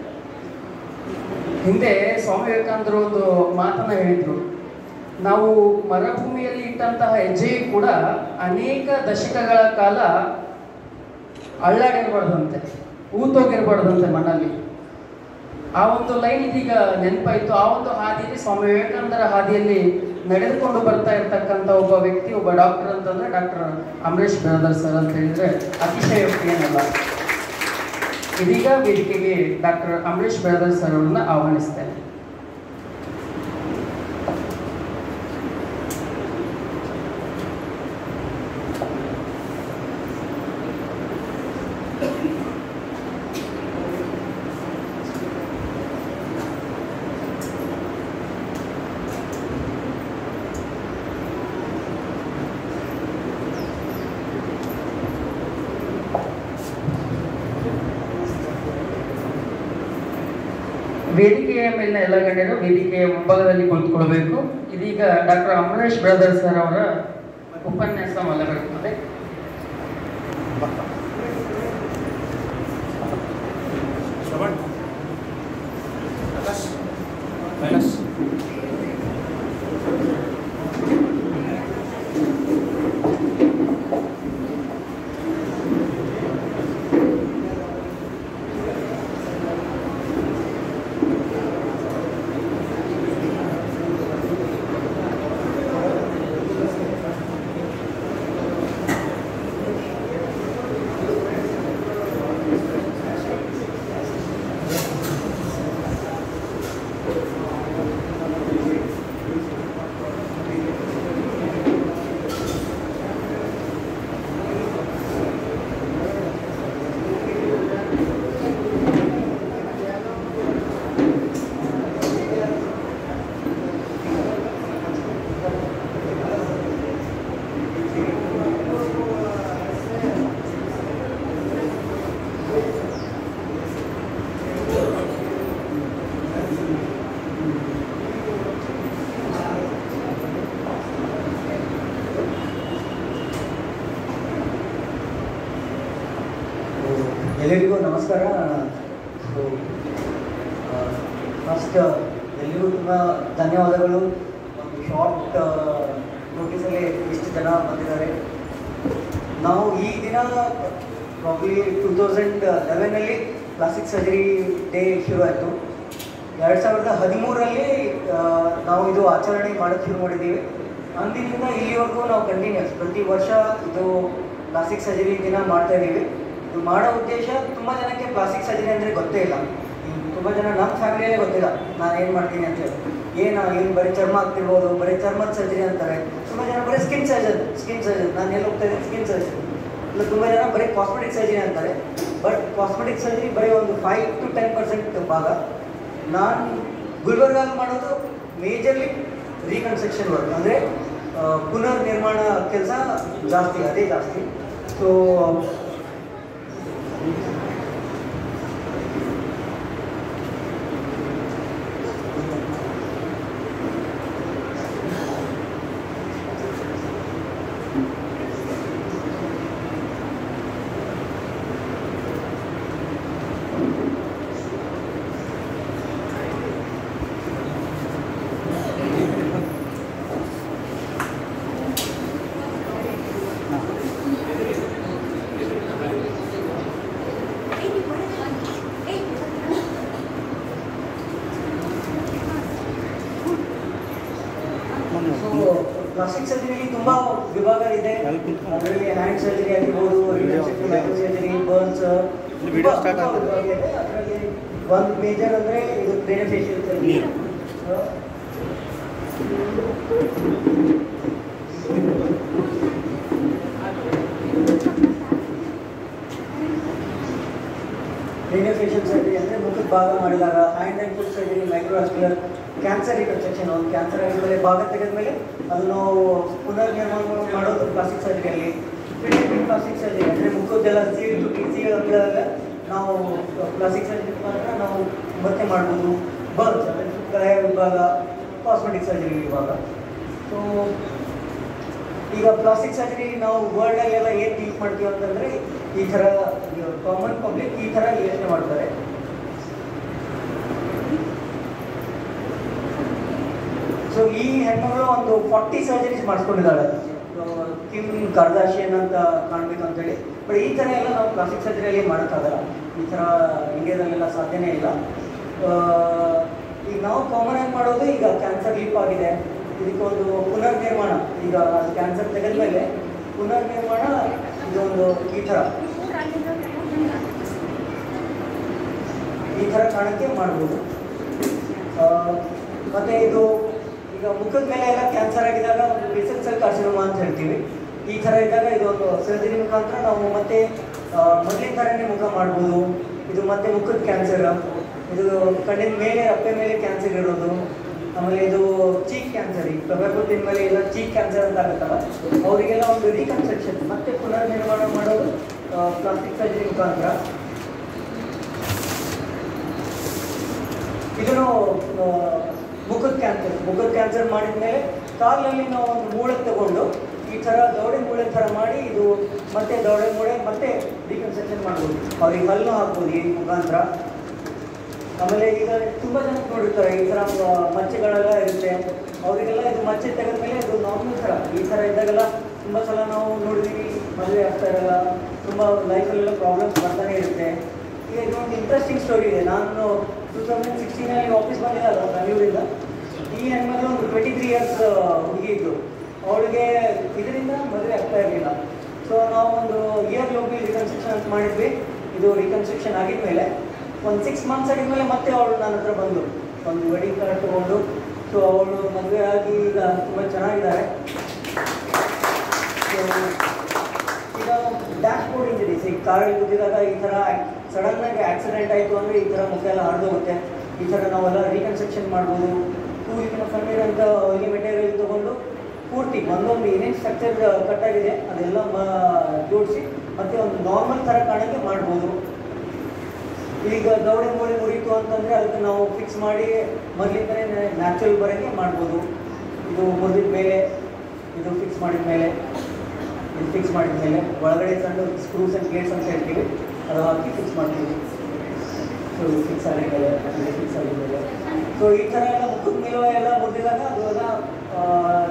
ಹಿಂದೆ ಸ್ವಾಮಿ ವಿವೇಕಾನಂದರು ಒಂದು ಮಾತನ್ನು ಹೇಳಿದರು, ನಾವು ಮರುಭೂಮಿಯಲ್ಲಿ ಇಟ್ಟಂತಹ ಹೆಜ್ಜೆಯು ಕೂಡ ಅನೇಕ ದಶಕಗಳ ಕಾಲ ಅಳ್ಳಾಡಿರಬಾರ್ದಂತೆ, ಊತೋಗಿರಬಾರ್ದಂತೆ ಮಣ್ಣಲ್ಲಿ. ಆ ಒಂದು ಲೈನ್ ಇದೀಗ ನೆನಪಾಯಿತು. ಆ ಒಂದು ಹಾದಿಯಲ್ಲಿ ಸ್ವಾಮಿ ವಿವೇಕಾನಂದರ ಹಾದಿಯಲ್ಲಿ ನಡೆದುಕೊಂಡು ಬರ್ತಾ ಇರ್ತಕ್ಕಂಥ ಒಬ್ಬ ವ್ಯಕ್ತಿ, ಒಬ್ಬ ಡಾಕ್ಟರ್ ಅಂತಂದ್ರೆ ಡಾಕ್ಟರ್ ಅಮರೇಶ್ ಬಿರಾದರ್ ಸರ್ ಅಂತ ಹೇಳಿದ್ರೆ ಅತಿಶಯೋಕ್ತಿ ಏನಲ್ಲ. ಇದೀಗ ವೇದಿಕೆಗೆ ಡಾಕ್ಟರ್ ಅಮರೇಶ್ ಬಿರಾದರ್ ಸರ್ ಅವರನ್ನ ಆಹ್ವಾನಿಸ್ತೇನೆ. ವೇದಿಕೆಯ ಮೇಲಿನ ಎಲ್ಲ ಗಣ್ಯರು ವೇದಿಕೆಯ ಮುಂಭಾಗದಲ್ಲಿ ಕುಳಿತುಕೊಳ್ಬೇಕು. ಇದೀಗ ಡಾಕ್ಟರ್ ಅಮರೇಶ್ ಬ್ರದರ್ ಸರ್ ಅವರ ಉಪನ್ಯಾಸ ಮೊದಲಾಗುತ್ತದೆ.
ಎಲ್ಲರಿಗೂ ನಮಸ್ಕಾರ. ಫಸ್ಟ್ ಎಲ್ಲರಿಗೂ ತುಂಬ ಧನ್ಯವಾದಗಳು. ಒಂದು ಶಾರ್ಟ್ ನೋಟಿಸಲ್ಲಿ ಇಷ್ಟು ಜನ ಬಂದಿದ್ದಾರೆ. ನಾವು ಈ ದಿನ ಪ್ರಾಬ್ಲಿ 2011 ಪ್ಲಾಸ್ಟಿಕ್ ಸರ್ಜರಿ ಡೇ ಶುರು ಆಯಿತು. 2013 ನಾವು ಇದು ಆಚರಣೆ ಮಾಡೋಕ್ಕೆ ಶುರು ಮಾಡಿದ್ದೀವಿ. ಅಂದಿನಿಂದ ಇಲ್ಲಿವರೆಗೂ ನಾವು ಕಂಟಿನ್ಯೂಸ್ ಪ್ರತಿ ವರ್ಷ ಇದು ಪ್ಲಾಸ್ಟಿಕ್ ಸರ್ಜರಿ ದಿನ ಮಾಡ್ತಾ ಇದ್ದೀವಿ. ಇದು ಮಾಡೋ ಉದ್ದೇಶ, ತುಂಬ ಜನಕ್ಕೆ ಪ್ಲಾಸ್ಟಿಕ್ ಸರ್ಜರಿ ಅಂದರೆ ಗೊತ್ತೇ ಇಲ್ಲ. ತುಂಬ ಜನ ನಮ್ಮ ಫ್ಯಾಮಿಲಿಯಲ್ಲೇ ಗೊತ್ತಿಲ್ಲ ನಾನು ಏನು ಮಾಡ್ತೀನಿ ಅಂತೇಳಿ. ಏನು ಬರೀ ಚರ್ಮ ಆಗ್ತಿರ್ಬೋದು, ಬರೀ ಚರ್ಮದ ಸರ್ಜರಿ ಅಂತಾರೆ. ತುಂಬ ಜನ ಬರೀ ಸ್ಕಿನ್ ಸರ್ಜರಿ ನಾನು ಎಲ್ಲಿ ಹೋಗ್ತಾ ಇದ್ದೀನಿ ಸ್ಕಿನ್ ಸರ್ಜರಿ. ಇಲ್ಲ ತುಂಬ ಜನ ಬರೀ ಕಾಸ್ಮೆಟಿಕ್ ಸರ್ಜರಿ ಅಂತಾರೆ. ಬಟ್ ಕಾಸ್ಮೆಟಿಕ್ ಸರ್ಜರಿ ಬರೀ ಒಂದು 5 to 10% ಭಾಗ. ನಾನು ಗುಲ್ಬರ್ಗಾಲ್ ಮಾಡೋದು ಮೇಜರ್ಲಿ ರೀಕನ್ಸ್ಟ್ರಕ್ಷನ್ ವರ್ಕ್, ಅಂದರೆ ಪುನರ್ ನಿರ್ಮಾಣ ಕೆಲಸ ಜಾಸ್ತಿ, ಅದೇ ಜಾಸ್ತಿ. ಸೊ ಪ್ಲಾಸ್ಟಿಕ್ ಸರ್ಜರಿಯಲ್ಲಿ ತುಂಬ ವಿಭಾಗ ಇದೆ. ಅದರಲ್ಲಿ ಹ್ಯಾಂಡ್ ಸರ್ಜರಿ ಆಗಿರ್ಬೋದು, ಮೈಕ್ರೋ ಸರ್ಜರಿ, ಬರ್ನ್ಸ್, ಅದರಲ್ಲಿ ಒಂದು ಮೇಜರ್ ಅಂದರೆ ಇದು ಕ್ರೆನಿಫೇಶಿಯಲ್ ಸರ್ಜರಿ. ಕ್ರೆನಿಫೇಶಿಯಲ್ ಸರ್ಜರಿ ಅಂದರೆ ಮುಖದ ಭಾಗ ಮಾಡಿದಾಗ. Hand and foot surgery, microvascular cancer reconstruction. ಒಂದು ಕ್ಯಾನ್ಸರ್ ಆಗಿದ್ಮೇಲೆ ಭಾಗ ತೆಗೆದ್ಮೇಲೆ ಅದನ್ನು ಪುನರ್ ನಿರ್ಮಾಣ ಮಾಡೋದು ಪ್ಲಾಸ್ಟಿಕ್ ಸರ್ಜರಿಯಲ್ಲಿ. ಪ್ಲಾಸ್ಟಿಕ್ ಸರ್ಜರಿ ಅಂದರೆ ಮುಖದ್ದೆಲ್ಲ ಸೀಳಾಗ ನಾವು ಪ್ಲಾಸ್ಟಿಕ್ ಸರ್ಜರಿ ಮಾತ್ರ ನಾವು ಮತ್ತೆ ಮಾಡ್ಬೋದು. ಬರ್ನ್ಸ್ ಅಂದರೆ ಕಲೆಯ ವಿಭಾಗ, ಕಾಸ್ಮೆಟಿಕ್ ಸರ್ಜರಿ ವಿಭಾಗ. ಸೊ ಈಗ ಪ್ಲಾಸ್ಟಿಕ್ ಸರ್ಜರಿ ನಾವು ವರ್ಲ್ಡಲ್ಲೆಲ್ಲ ಏನು ಥಿಂಕ್ ಮಾಡ್ತೀವಿ ಅಂತಂದರೆ ಈ ಥರ ಕಾಮನ್ ಪಬ್ಲಿಕ್ ಈ ಥರ ಯೋಚನೆ ಮಾಡ್ತಾರೆ. ಸೊ ಈ ಹೆಣ್ಮಗಳು ಒಂದು 40 ಸರ್ಜರೀಸ್ ಮಾಡಿಸ್ಕೊಂಡಿದ್ದಾಳೆ. ಕಿಮ್ ಕರ್ದಾಶಿಯನ್ ಅಂತ ಕಾಣಬೇಕು ಅಂತೇಳಿ. ಬಟ್ ಈ ಥರ ಎಲ್ಲ ನಾವು ಪ್ಲಾಸ್ಟಿಕ್ ಸರ್ಜರಿಯಲ್ಲಿ ಮಾಡೋಕ್ಕಾಗಲ್ಲ. ಈ ಥರ ಇಂಡಿಯಾದಲ್ಲೆಲ್ಲ ಸಾಧ್ಯನೇ ಇಲ್ಲ. ಈಗ ನಾವು ಕಾಮನ್ ಆಗಿ ಮಾಡೋದು ಈಗ ಕ್ಯಾನ್ಸರ್ ಲಿಪ್ ಆಗಿದೆ, ಇದಕ್ಕೊಂದು ಪುನರ್ನಿರ್ಮಾಣ, ಈಗ ಕ್ಯಾನ್ಸರ್ ತೆಗೆದ್ಮೇಲೆ ಪುನರ್ನಿರ್ಮಾಣ ಇದೊಂದು ಈ ಥರ ಕಾಣಕ್ಕೆ ಮಾಡ್ಬೋದು. ಮತ್ತು ಇದು ಈಗ ಮುಖದ ಮೇಲೆ ಎಲ್ಲ ಕ್ಯಾನ್ಸರ್ ಆಗಿದಾಗ ಒಂದು ಬೇಸಲ್ ಸೆಲ್ ಕಾರ್ಸಿನೋಮಾ ಅಂತ ಹೇಳ್ತೀವಿ. ಈ ಥರ ಇದ್ದಾಗ ಇದೊಂದು ಸರ್ಜರಿ ಮುಖಾಂತರ ನಾವು ಮತ್ತೆ ಮೊದಲಿನ ಥರನೇ ಮುಖ ಮಾಡ್ಬೋದು. ಇದು ಮತ್ತೆ ಮುಖದ ಕ್ಯಾನ್ಸರ್, ಇದು ಕಣ್ಣಿನ ಮೇಲೆ ಅಪ್ಪೆ ಮೇಲೆ ಕ್ಯಾನ್ಸರ್ ಇರೋದು. ಆಮೇಲೆ ಇದು ಚೀಕ್ ಕ್ಯಾನ್ಸರ್, ಈಗ ಟೊಬ್ಯಾಕೊ ತಿಂದ ಮೇಲೆ ಎಲ್ಲ ಚೀಕ್ ಕ್ಯಾನ್ಸರ್ ಅಂತ ಆಗುತ್ತಲ್ಲ, ಅವರಿಗೆಲ್ಲ ಒಂದು ರೀಕನ್ಸ್ಟ್ರಕ್ಷನ್ ಮತ್ತೆ ಪುನರ್ನಿರ್ಮಾಣ ಮಾಡೋದು ಪ್ಲಾಸ್ಟಿಕ್ ಸರ್ಜರಿ ಮುಖಾಂತರ. ಇದನ್ನು ಮುಖದ ಕ್ಯಾನ್ಸರ್ ಮಾಡಿದ ಮೇಲೆ ಕಾಲಲ್ಲಿ ನಾವು ಒಂದು ಮೂಳೆ ತಗೊಂಡು ಈ ಥರ ದವಡೆ ಮೂಳೆ ಥರ ಮಾಡಿ ಇದು ಮತ್ತೆ ದವಡೆ ಮೂಳೆ ಮತ್ತೆ ರೀಕನ್ಸ್ಟ್ರಕ್ಷನ್ ಮಾಡ್ಬೋದು. ಅವ್ರಿಗೆ ಹಲ್ಲು ಹಾಕ್ಬೋದು ಈ ಮುಖಾಂತರ. ಆಮೇಲೆ ಈಗ ತುಂಬ ಜನಕ್ಕೆ ನೋಡಿರ್ತಾರೆ ಈ ಥರ ಮಚ್ಚೆಗಳೆಲ್ಲ ಇರುತ್ತೆ, ಅವರಿಗೆಲ್ಲ ಇದು ಮಚ್ಚೆ ತೆಗೆದ್ಮೇಲೆ ಇದು ನಾರ್ಮಲ್ ಥರ ಈ ಥರ ಇದ್ದಾಗೆಲ್ಲ ತುಂಬ ಸಲ ನಾವು ನೋಡಿದ್ದೀವಿ, ಮದುವೆ ಆಗ್ತಾ ಇರಲ್ಲ, ತುಂಬ ಲೈಫಲ್ಲೆಲ್ಲ ಪ್ರಾಬ್ಲಮ್ಸ್ ಬರ್ತಾನೆ ಇರುತ್ತೆ. ಈಗ ಇದೊಂದು ಇಂಟ್ರೆಸ್ಟಿಂಗ್ ಸ್ಟೋರಿ ಇದೆ. ನಾನು 2016 ವಾಪಸ್ ಬಂದಿದ್ದಲ್ಲ ಬೆಂಗಳೂರಿಂದ. ಈ ಹೆಣ್ಮಗಳು ಒಂದು 23 ಇಯರ್ಸ್ ಹುಡುಗಿ ಇದ್ದು, ಅವಳಿಗೆ ಇದರಿಂದ ಮದುವೆ ಆಗ್ತಾ ಇರಲಿಲ್ಲ. ಸೊ ನಾವು ಒಂದು ಇಯರ್ ಲೋಬಿ ರಿಕನ್ಸ್ಟ್ರಕ್ಷನ್ ಅಂತ ಮಾಡಿದ್ವಿ. ಇದು ರಿಕನ್ಸ್ಟ್ರಕ್ಷನ್ ಆಗಿದ್ಮೇಲೆ ಒಂದು 6 ಮಂತ್ಸ್ ಆಗಿದ್ಮೇಲೆ ಮತ್ತೆ ಅವಳು ನನ್ನ ಹತ್ರ ಬಂದು ಒಂದು ವೆಡ್ಡಿಂಗ್ ಕಾರ್ಡ್ ತೊಗೊಂಡು, ಸೊ ಅವಳು ಮದುವೆ ಆಗಿ ಈಗ ತುಂಬ ಚೆನ್ನಾಗಿದ್ದಾರೆ. ಸೊ ಈಗ ಡ್ಯಾಶ್ ಬೋರ್ಡ್ ಇಂಜರೀಸ್, ಈಗ ಕಾರಲ್ಲಿ ಕೂತಿದಾಗ ಈ ಥರ ಸಡನ್ನಾಗಿ ಆಕ್ಸಿಡೆಂಟ್ ಆಯಿತು ಅಂದರೆ ಈ ಥರ ಮುಖ ಎಲ್ಲ ಹರಿದೋಗುತ್ತೆ. ಈ ಥರ ನಾವೆಲ್ಲ ರೀಕನ್ಸ್ಟ್ರಕ್ಷನ್ ಮಾಡ್ಬೋದು. ಕೂಲಿನ ಫರ್ನಿಚರ್ ಅಂತ ಈ ಮೆಟೀರಿಯಲ್ ತೊಗೊಂಡು ಪೂರ್ತಿ ಒಂದೊಂದು ಏನೇನು ಸ್ಟ್ರಕ್ಚರ್ ಕಟ್ಟಾಗಿದೆ ಅದೆಲ್ಲ ಜೋಡಿಸಿ ಮತ್ತೆ ಒಂದು ನಾರ್ಮಲ್ ಥರ ಕಾಣೋಕ್ಕೆ ಮಾಡ್ಬೋದು. ಈಗ ದವಡೆ ಮೂಳೆ ಮುರಿತು ಅಂತಂದರೆ ಅದಕ್ಕೆ ನಾವು ಫಿಕ್ಸ್ ಮಾಡಿ ಮೊದಲಿಂದಲೇ ನ್ಯಾಚುರಲ್ ಬರೋಕ್ಕೆ ಮಾಡ್ಬೋದು. ಇದು ಮುರಿದ ಮೇಲೆ ಇದು ಫಿಕ್ಸ್ ಮಾಡಿದ ಮೇಲೆ ಒಳಗಡೆ ಸಣ್ಣ ಸ್ಕ್ರೂಸ್ ಆ್ಯಂಡ್ ಗೇಟ್ಸ್ ಅಂತ ಹೇಳ್ತೀವಿ, ಅದು ಹಾಕಿ ಫಿಕ್ಸ್ ಮಾಡ್ತೀವಿ. ಸೊ ಫಿಕ್ಸ್ ಆಗಿದ್ಮೇಲೆ ಸೊ ಈ ಥರ ಎಲ್ಲ ಮುಖದ ಮೇಲುವ ಎಲ್ಲ ಮುರಿದಿದಾಗ ಅದು ಎಲ್ಲ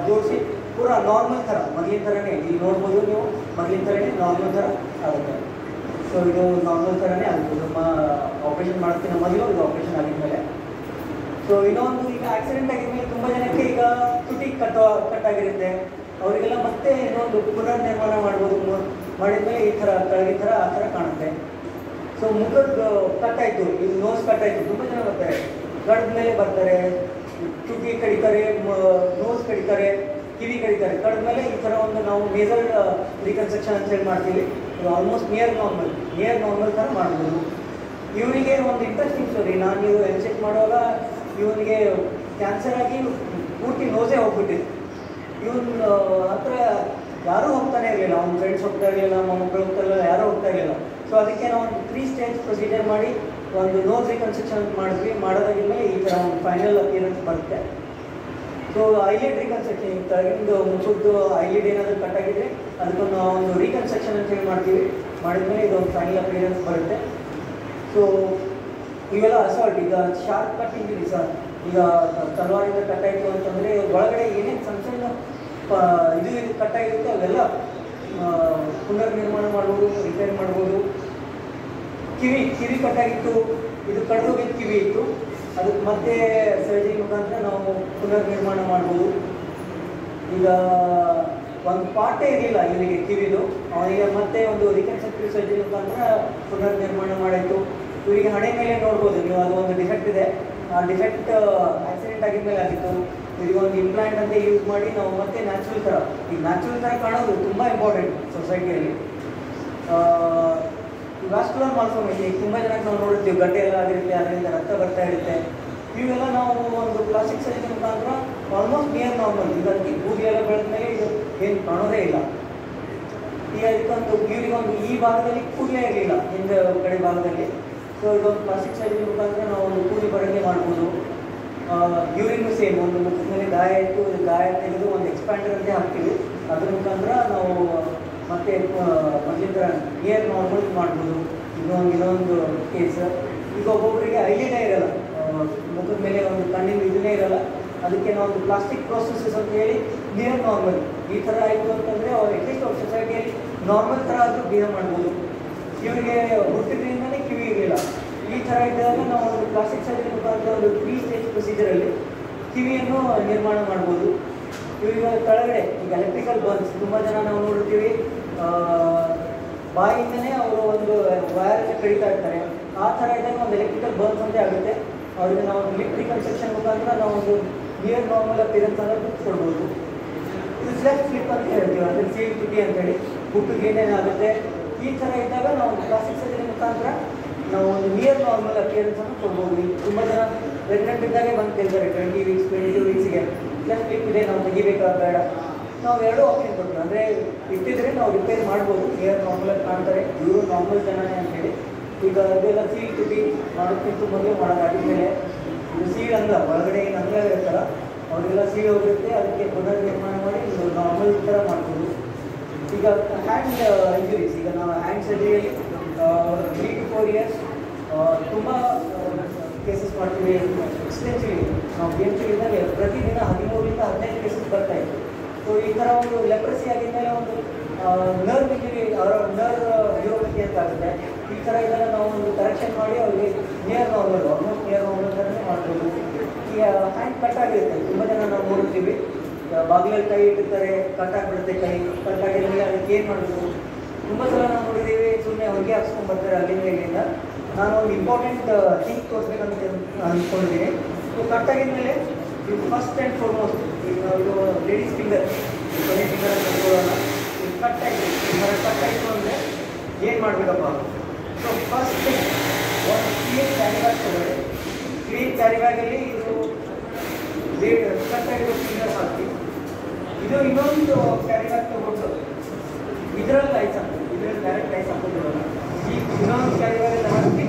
ಜೋಡಿಸಿ ಪೂರಾ ನಾರ್ಮಲ್ ಥರ ಮೊದಲಿನ ಥರನೇ ಇಲ್ಲಿ ನೋಡ್ಬೋದು ನೀವು, ಮೊದಲಿನ ಥರನೇ ನಾರ್ಮಲ್ ಥರ ಆಗುತ್ತೆ. ಸೊ ಇದು ನಾರ್ಮಲ್ ಥರನೇ ಆಗುತ್ತೆ. ನಮ್ಮ ಆಪ್ರೇಷನ್ ಮಾಡೋದಕ್ಕಿಂತ ಮೊದಲು ಇದು ಆಪ್ರೇಷನ್ ಆಗಿದ್ಮೇಲೆ. ಸೊ ಇನ್ನೊಂದು ಈಗ ಆಕ್ಸಿಡೆಂಟ್ ಆಗಿದ್ಮೇಲೆ ತುಂಬ ಜನಕ್ಕೆ ಈಗ ತುಟಿ ಕಟ್ಟಾಗಿರುತ್ತೆ, ಅವರಿಗೆಲ್ಲ ಮತ್ತೆ ಇನ್ನೊಂದು ಪುನರ್ನಿರ್ಮಾಣ ಮಾಡ್ಬೋದು. ಮಾಡಿದ್ಮೇಲೆ ಈ ಥರ ಕೆಳಗಿನ ಥರ ಆ ಥರ ಕಾಣುತ್ತೆ. ಸೊ ಮುಖದ ಕಟ್ಟಾಯಿತು, ಇದು ನೋಸ್ ಕಟ್ಟಾಯಿತು, ತುಂಬ ಜನ ಬರ್ತಾರೆ, ಕಡ್ದ ಮೇಲೆ ಬರ್ತಾರೆ, ತುಟಿ ಕಡಿತಾರೆ, ನೋಸ್ ಕಡಿತಾರೆ, ಕಿವಿ ಕಡಿತಾರೆ. ಕಡ್ದ ಮೇಲೆ ಈ ಥರ ಒಂದು ನಾವು ನೇಸಲ್ ರಿಕನ್ಸ್ಟ್ರಕ್ಷನ್ ಅಂತ ಹೇಳಿ ಮಾಡ್ತೀವಿ. ಇದು ಆಲ್ಮೋಸ್ಟ್ ನಿಯರ್ ನಾರ್ಮಲ್ ಥರ ಮಾಡ್ಬೋದು. ಇವನಿಗೆ ಒಂದು ಇಂಟ್ರೆಸ್ಟಿಂಗ್ ಸ್ಟೋರಿ. ನಾನು ನೀವು ಚೆಕ್ ಮಾಡುವಾಗ ಇವನಿಗೆ ಕ್ಯಾನ್ಸರ್ ಆಗಿ ಪೂರ್ತಿ ನೋಸೇ ಹೋಗ್ಬಿಟ್ಟಿದೆ. ಇವನ ಹತ್ರ ಯಾರೂ ಹೋಗ್ತಾನೆ ಇರಲಿಲ್ಲ, ಅವ್ನ ಫ್ರೆಂಡ್ಸ್ ಹೋಗ್ತಾ ಇರಲಿಲ್ಲ, ಮಕ್ಕಳು ಹೋಗ್ತಾ ಇರಲಿಲ್ಲ, ಯಾರೂ ಹೋಗ್ತಾ ಇರಲಿಲ್ಲ. ಸೊ ಅದಕ್ಕೆ ನಾವು ಒಂದು 3 ಸ್ಟೇಜ್ ಪ್ರೊಸೀಜರ್ ಮಾಡಿ ಒಂದು ನೋಸ್ ರಿಕನ್ಸ್ಟ್ರಕ್ಷನ್ ಮಾಡಿದ್ವಿ. ಮಾಡೋದಾಗಿದ್ಮೇಲೆ ಈ ಥರ ಒಂದು ಫೈನಲ್ ಅಪಿಯರೆನ್ಸ್ ಬರುತ್ತೆ. ಸೊ ಐಲಿಡ್ ರಿಕನ್ಸ್ಟ್ರಕ್ಷನ್, ಕೆಳಗಿಂದು ಮುಖದ್ದು ಐಲಿಡ್ ಏನಾದರೂ ಕಟ್ಟಾಗಿದ್ರೆ ಅದಕ್ಕೊಂದು ನಾವು ಒಂದು ರಿಕನ್ಸ್ಟ್ರಕ್ಷನ್ ಅಂತ ಹೇಳಿ ಮಾಡ್ತೀವಿ. ಮಾಡಿದ್ಮೇಲೆ ಇದೊಂದು ಫೈನಲ್ ಅಪಿಯರೆನ್ಸ್ ಬರುತ್ತೆ. ಸೊ ಇವೆಲ್ಲ ಅಸಾಲ್ಟ್, ಈಗ ಶಾರ್ಪ್ ಕಟ್ ಇಂಜುರಿ ಸರ್, ಈಗ ತಲವಾರಿಂದ ಕಟ್ಟಾಯಿತು ಅಂತಂದರೆ ಒಳಗಡೆ ಏನೇನು ಸಣ್ಣ ಸಣ್ಣ ಇದು ಕಟ್ಟಾಗಿರುತ್ತೆ ಅವೆಲ್ಲ ಪುನರ್ನಿರ್ಮಾಣ ಮಾಡ್ಬೋದು, ರಿಪೇರ್ ಮಾಡ್ಬೋದು. ಕಿವಿ ಕಟ್ಟಾಗಿತ್ತು, ಇದು ಕಡ್ದೋಗಿದ್ದು ಕಿವಿ ಇತ್ತು, ಅದಕ್ಕೆ ಮತ್ತೆ ಸರ್ಜರಿ ಮುಖಾಂತರ ನಾವು ಪುನರ್ನಿರ್ಮಾಣ ಮಾಡ್ಬೋದು. ಈಗ ಒಂದು ಪಾರ್ಟೇ ಇರಲಿಲ್ಲ ಇವನಿಗೆ ಕಿವಿದು, ಅವನಿಗೆ ಮತ್ತೆ ಒಂದು ರಿಕನ್ಸ್ಟ್ರಕ್ಟಿವ್ ಸರ್ಜರಿ ಮುಖಾಂತರ ಪುನರ್ನಿರ್ಮಾಣ ಮಾಡಾಯಿತು. ಇವರಿಗೆ ಹಣೆ ಮೇಲೆ ನೋಡ್ಬೋದು ನೀವು, ಅದು ಒಂದು ಡಿಫೆಕ್ಟ್ ಇದೆ. ಆ ಡಿಫೆಕ್ಟ್ ಆಕ್ಸಿಡೆಂಟ್ ಆಗಿದ್ಮೇಲೆ ಆಗಿತ್ತು. ಇವರಿಗೆ ಒಂದು ಇಂಪ್ಲಾಂಟ್ ಅಂತ ಯೂಸ್ ಮಾಡಿ ನಾವು ಮತ್ತೆ ನ್ಯಾಚುರಲ್ ಥರ, ಈಗ ನ್ಯಾಚುರಲ್ ಥರ ಕಾಣೋದು ತುಂಬ ಇಂಪಾರ್ಟೆಂಟ್ ಸೊಸೈಟಿಯಲ್ಲಿ. ವ್ಯಾಸ್ಕುಲರ್ ಮಾಲ್ಫಾರ್ಮೇಷನ್, ಈಗ ತುಂಬ ಜನಕ್ಕೆ ನಾವು ನೋಡ್ತೀವಿ, ಗಡ್ಡೆ ಎಲ್ಲ ಆಗಿರುತ್ತೆ, ಅದರಿಂದ ರಕ್ತ ಬರ್ತಾ ಇರುತ್ತೆ. ಇವೆಲ್ಲ ನಾವು ಒಂದು ಪ್ಲಾಸ್ಟಿಕ್ ಸರ್ಜರಿ ಮುಖಾಂತರ ಆಲ್ಮೋಸ್ಟ್ ನಿಯರ್ ನಾರ್ಮಲ್, ಈಗ ಕೂದಲೆಲ್ಲ ಬೆಳೆದ ಮೇಲೆ ಇದು ಏನು ಕಾಣೋದೇ ಇಲ್ಲ. ಈಗ ಇದಕ್ಕೊಂದು ಇವರಿಗೊಂದು ಈ ಭಾಗದಲ್ಲಿ ಕೂದಲೇ ಇರಲಿಲ್ಲ, ಹಿಂದೆ ಕಡೆ ಭಾಗದಲ್ಲಿ. ಸೊ ಇದೊಂದು ಪ್ಲಾಸ್ಟಿಕ್ ಸರ್ಜರಿ ಮುಖಾಂತರ ನಾವು ಒಂದು ಕೂದಲು ಬರಂಗೆ ಮಾಡ್ಬೋದು. ಯೂರಿನ್ನು ಸೇಮ್, ಒಂದು ಮುಖದ ಮೇಲೆ ಗಾಯ ಇತ್ತು, ಗಾಯ ತೆಗೆದು ಒಂದು ಎಕ್ಸ್ಪ್ಯಾಂಡರ್ ಅಂತ ಹಾಕ್ತೀವಿ, ಅದ್ರ ಮುಖಾಂತರ ನಾವು ಮತ್ತೆ ಮೊದಲಿಂದ ನಿಯರ್ ನಾರ್ಮಲ್ ಮಾಡ್ಬೋದು. ಇನ್ನೊಂದು ಕೇಸ್, ಈಗ ಒಬ್ಬೊಬ್ಬರಿಗೆ ಐಲಿಡೇ ಇರಲ್ಲ, ಮುಖದ ಮೇಲೆ ಒಂದು ಕಣ್ಣಿನ ಇದನ್ನೇ ಇರಲ್ಲ, ಅದಕ್ಕೆ ನಾವು ಒಂದು ಪ್ಲಾಸ್ಟಿಕ್ ಪ್ರೋಸೆಸಸ್ ಅಂತ ಹೇಳಿ ನಿಯರ್ ನಾರ್ಮಲ್ ಈ ಥರ ಆಯಿತು ಅಂತಂದರೆ ಅವ್ರು ಅಟ್ಲೀಸ್ಟ್ ಅವ್ರ ಸೊಸೈಟಿಯಲ್ಲಿ ನಾರ್ಮಲ್ ಥರ ಆದರೂ ಬಿಹೇವ್ ಮಾಡ್ಬೋದು. ಇವರಿಗೆ ಹುಟ್ಟಿದ್ರಿಂದಲೇ ಕಿವಿ ಇರಲಿಲ್ಲ, ಈ ಥರ ಇದ್ದಾಗ ನಾವು ಒಂದು ಪ್ಲಾಸ್ಟಿಕ್ ಸರ್ಜರಿ ಮುಖಾಂತರ ಒಂದು 3 ಸ್ಟೇಜ್ ಪ್ರೊಸೀಜರಲ್ಲಿ ಕಿವಿಯನ್ನು ನಿರ್ಮಾಣ ಮಾಡ್ಬೋದು. ಈಗ ಕೆಳಗಡೆ ಈಗ ಎಲೆಕ್ಟ್ರಿಕಲ್ ಬರ್ನ್ಸ್ ತುಂಬ ಜನ ನಾವು ನೋಡಿರ್ತೀವಿ, ಬಾಯಿಂದನೇ ಅವರು ಒಂದು ವೈರಲ್ಲಿ ಕಡಿತಾ ಇರ್ತಾರೆ. ಆ ಥರ ಇದ್ದಾಗ ಒಂದು ಎಲೆಕ್ಟ್ರಿಕಲ್ ಬರ್ನ್ಸ್ ಅಂತ ಆಗುತ್ತೆ. ಅವ್ರಿಗೆ ನಾವು ಒಂದು ಲಿಪ್ ರಿಕನ್ಸ್ಟ್ರಕ್ಷನ್ ಮುಖಾಂತರ ನಾವು ಒಂದು ನಿಯರ್ ನಾರ್ಮಲ್ ಅಪಿಯರೆನ್ಸ್ ಅನ್ನು ಕೊಡ್ಬೋದು. ಇದು ಸ್ಲೆಫ್ಟ್ ಫ್ಲಿಪ್ ಅಂತ ಹೇಳ್ತೀವಿ, ಅಂದರೆ ಸೀಲ್ ತುಟಿ ಅಂತೇಳಿ ಹುಟ್ಟಿಗೆ ಏನೇನಾಗುತ್ತೆ. ಈ ಥರ ಇದ್ದಾಗ ನಾವು ಪ್ಲಾಸ್ಟಿಕ್ ಸರ್ಜರಿ ಮುಖಾಂತರ ನಾವು ಒಂದು ನಿಯರ್ ನಾರ್ಮಲ್ ಅಪಿಯರೆನ್ಸ್ ಅನ್ನು ಕೊಡ್ಬೋದು. ತುಂಬ ಜನ ಪ್ರೆಗ್ನೆಂಟ್ ಇದ್ದಾಗೆ ಬಂದು ಕೇಳ್ತಾರೆ 20 ವೀಕ್ಸ್ 22 ವೀಕ್ಸಿಗೆ ಸ್ಲೆಫ್ಟ್ ಫ್ಲಿಪ್ ಇದೆ, ನಾವು ತೆಗಿಬೇಕಾ ಬೇಡ. ನಾವು ಎರಡೂ ಆಪ್ಷನ್ ಕೊಡ್ತೀವಿ, ಅಂದರೆ ಇಟ್ಟಿದ್ರೆ ನಾವು ರಿಪೇರ್ ಮಾಡ್ಬೋದು, ನಿಯರ್ ನಾರ್ಮಲಾಗಿ ಕಾಣ್ತಾರೆ, ಇವರು ನಾರ್ಮಲ್ ಜನನೇ ಅಂತೇಳಿ. ಈಗ ಅದೆಲ್ಲ ಸೀಲ್ ತುಟಿ ಮಾಡೋಕ್ಕಿಂತ ಮೊದಲು ಮಾಡೋದಾಗಿದ್ಮೇಲೆ ಇದು ಸೀಲ್ ಅಂಗ ಒಳಗಡೆ ಏನು ಅಂಗ ಇರ್ತಾರ ಅವರಿಗೆಲ್ಲ ಸೀಲ್ ಹೋಗಿರುತ್ತೆ, ಅದಕ್ಕೆ ಪುನರ್ ನಿರ್ಮಾಣ ಮಾಡಿ ಇದು ನಾರ್ಮಲ್ ಥರ ಮಾಡ್ಬೋದು. ಈಗ ಹ್ಯಾಂಡ್ ಇಂಜುರೀಸ್, ಈಗ ನಾವು ಹ್ಯಾಂಡ್ ಸರ್ಜರಿಯಲ್ಲಿ 3 to 4 years ತುಂಬ ಕೇಸಸ್ ಮಾಡ್ತೀವಿ. ಎಕ್ಸ್ಟೆನ್ಸಿವ್ಲಿ ನಾವು BMCಲಿದ್ದಾಗ ಪ್ರತಿದಿನ 13ರಿಂದ 15 ಕೇಸಸ್ ಬರ್ತಾಯಿತ್ತು. ಸೊ ಈ ಥರ ಒಂದು ಲೆಪ್ರಸಿ ಆಗಿದ್ಮೇಲೆ ಒಂದು ನರ್ವ್ ಇಂಜುರಿ ನರ್ವ್ ಯೂರೋಪತಿ ಅಂತ ಆಗುತ್ತೆ. ಈ ಥರ ಇದ್ದಾಗ ನಾವು ಒಂದು ಕರೆಕ್ಷನ್ ಮಾಡಿ ಅವ್ರಿಗೆ near normal almost near normal ಥರನೇ ಮಾಡ್ಬೋದು. ಈ ಹ್ಯಾಂಡ್ ಕಟ್ ಆಗಿರುತ್ತೆ, ತುಂಬ ಜನ ನಾವು ನೋಡ್ತೀವಿ, ಬಾಗಿಲಲ್ಲಿ ಕೈ ಇಟ್ಟಿರ್ತಾರೆ, ಕಟ್ ಆಗಿಬಿಡುತ್ತೆ ಕೈ. ಕಟ್ ಆಗಿದ್ಮೇಲೆ ಅದಕ್ಕೆ ಏನು ಮಾಡಬೇಕು? ತುಂಬ ಸಲ ನಾವು ನೋಡಿದ್ದೀವಿ, ಸುಮ್ಮನೆ ಹೊಗೆ ಹಾಕ್ಸ್ಕೊಂಡು ಬರ್ತಾರೆ ಅಲ್ಲಿಂದ ಇಲ್ಲಿಂದ. ನಾನು ಒಂದು ಇಂಪಾರ್ಟೆಂಟ್ ಥಿಂಗ್ ತೋರಿಸ್ಬೇಕಂತ ಅಂದ್ಕೊಂಡಿದ್ದೀನಿ. ಸೊ ಕಟ್ ಆಗಿದ್ಮೇಲೆ ಇದು ಫಸ್ಟ್ ಆ್ಯಂಡ್ ಫಾರ್ಮೋಸ್ಟ್ ಈಗ ನಾವು ಲೇಡೀಸ್ ಫಿಂಗರ್ ಕೊನೆ ಫಿಂಗರ್ ಅಂತ ನೋಡೋಣ. ಇದು ಕಟ್ ಆಯಿತು, ಈ ಥರ ಕಟ್ ಆಯಿತು ಅಂದರೆ ಏನು ಮಾಡಬೇಕಪ್ಪ? ಸೊ ಫಸ್ಟ್ ಒಂದು ಕ್ಲೀನ್ ಕ್ಯಾರಿ ಬ್ಯಾಗ್ ತಗೊಳ್ಳಿ. ಕ್ಲೀನ್ ಕ್ಯಾರಿ ಬ್ಯಾಗಲ್ಲಿ ಇದು ಕಟ್ ಆಗಿರೋ ಫಿಂಗರ್ ಹಾಕಿ, ಇದು ಇನ್ನೊಂದು ಕ್ಯಾರಿ ಬ್ಯಾಗ್ ತೊಗೊಂಡು ಇದರಲ್ಲಿ ಐಸ್ ಹಾಕ್ತೀವಿ, ಇದರಲ್ಲಿ ಡೈರೆಕ್ಟ್ ಐಸ್ ಹಾಕೋದಿರೋಲ್ಲ. ಈ ಇನ್ನೊಂದು ಕ್ಯಾರಿ ಬ್ಯಾಗಲ್ಲಿ ಹಾಕಿ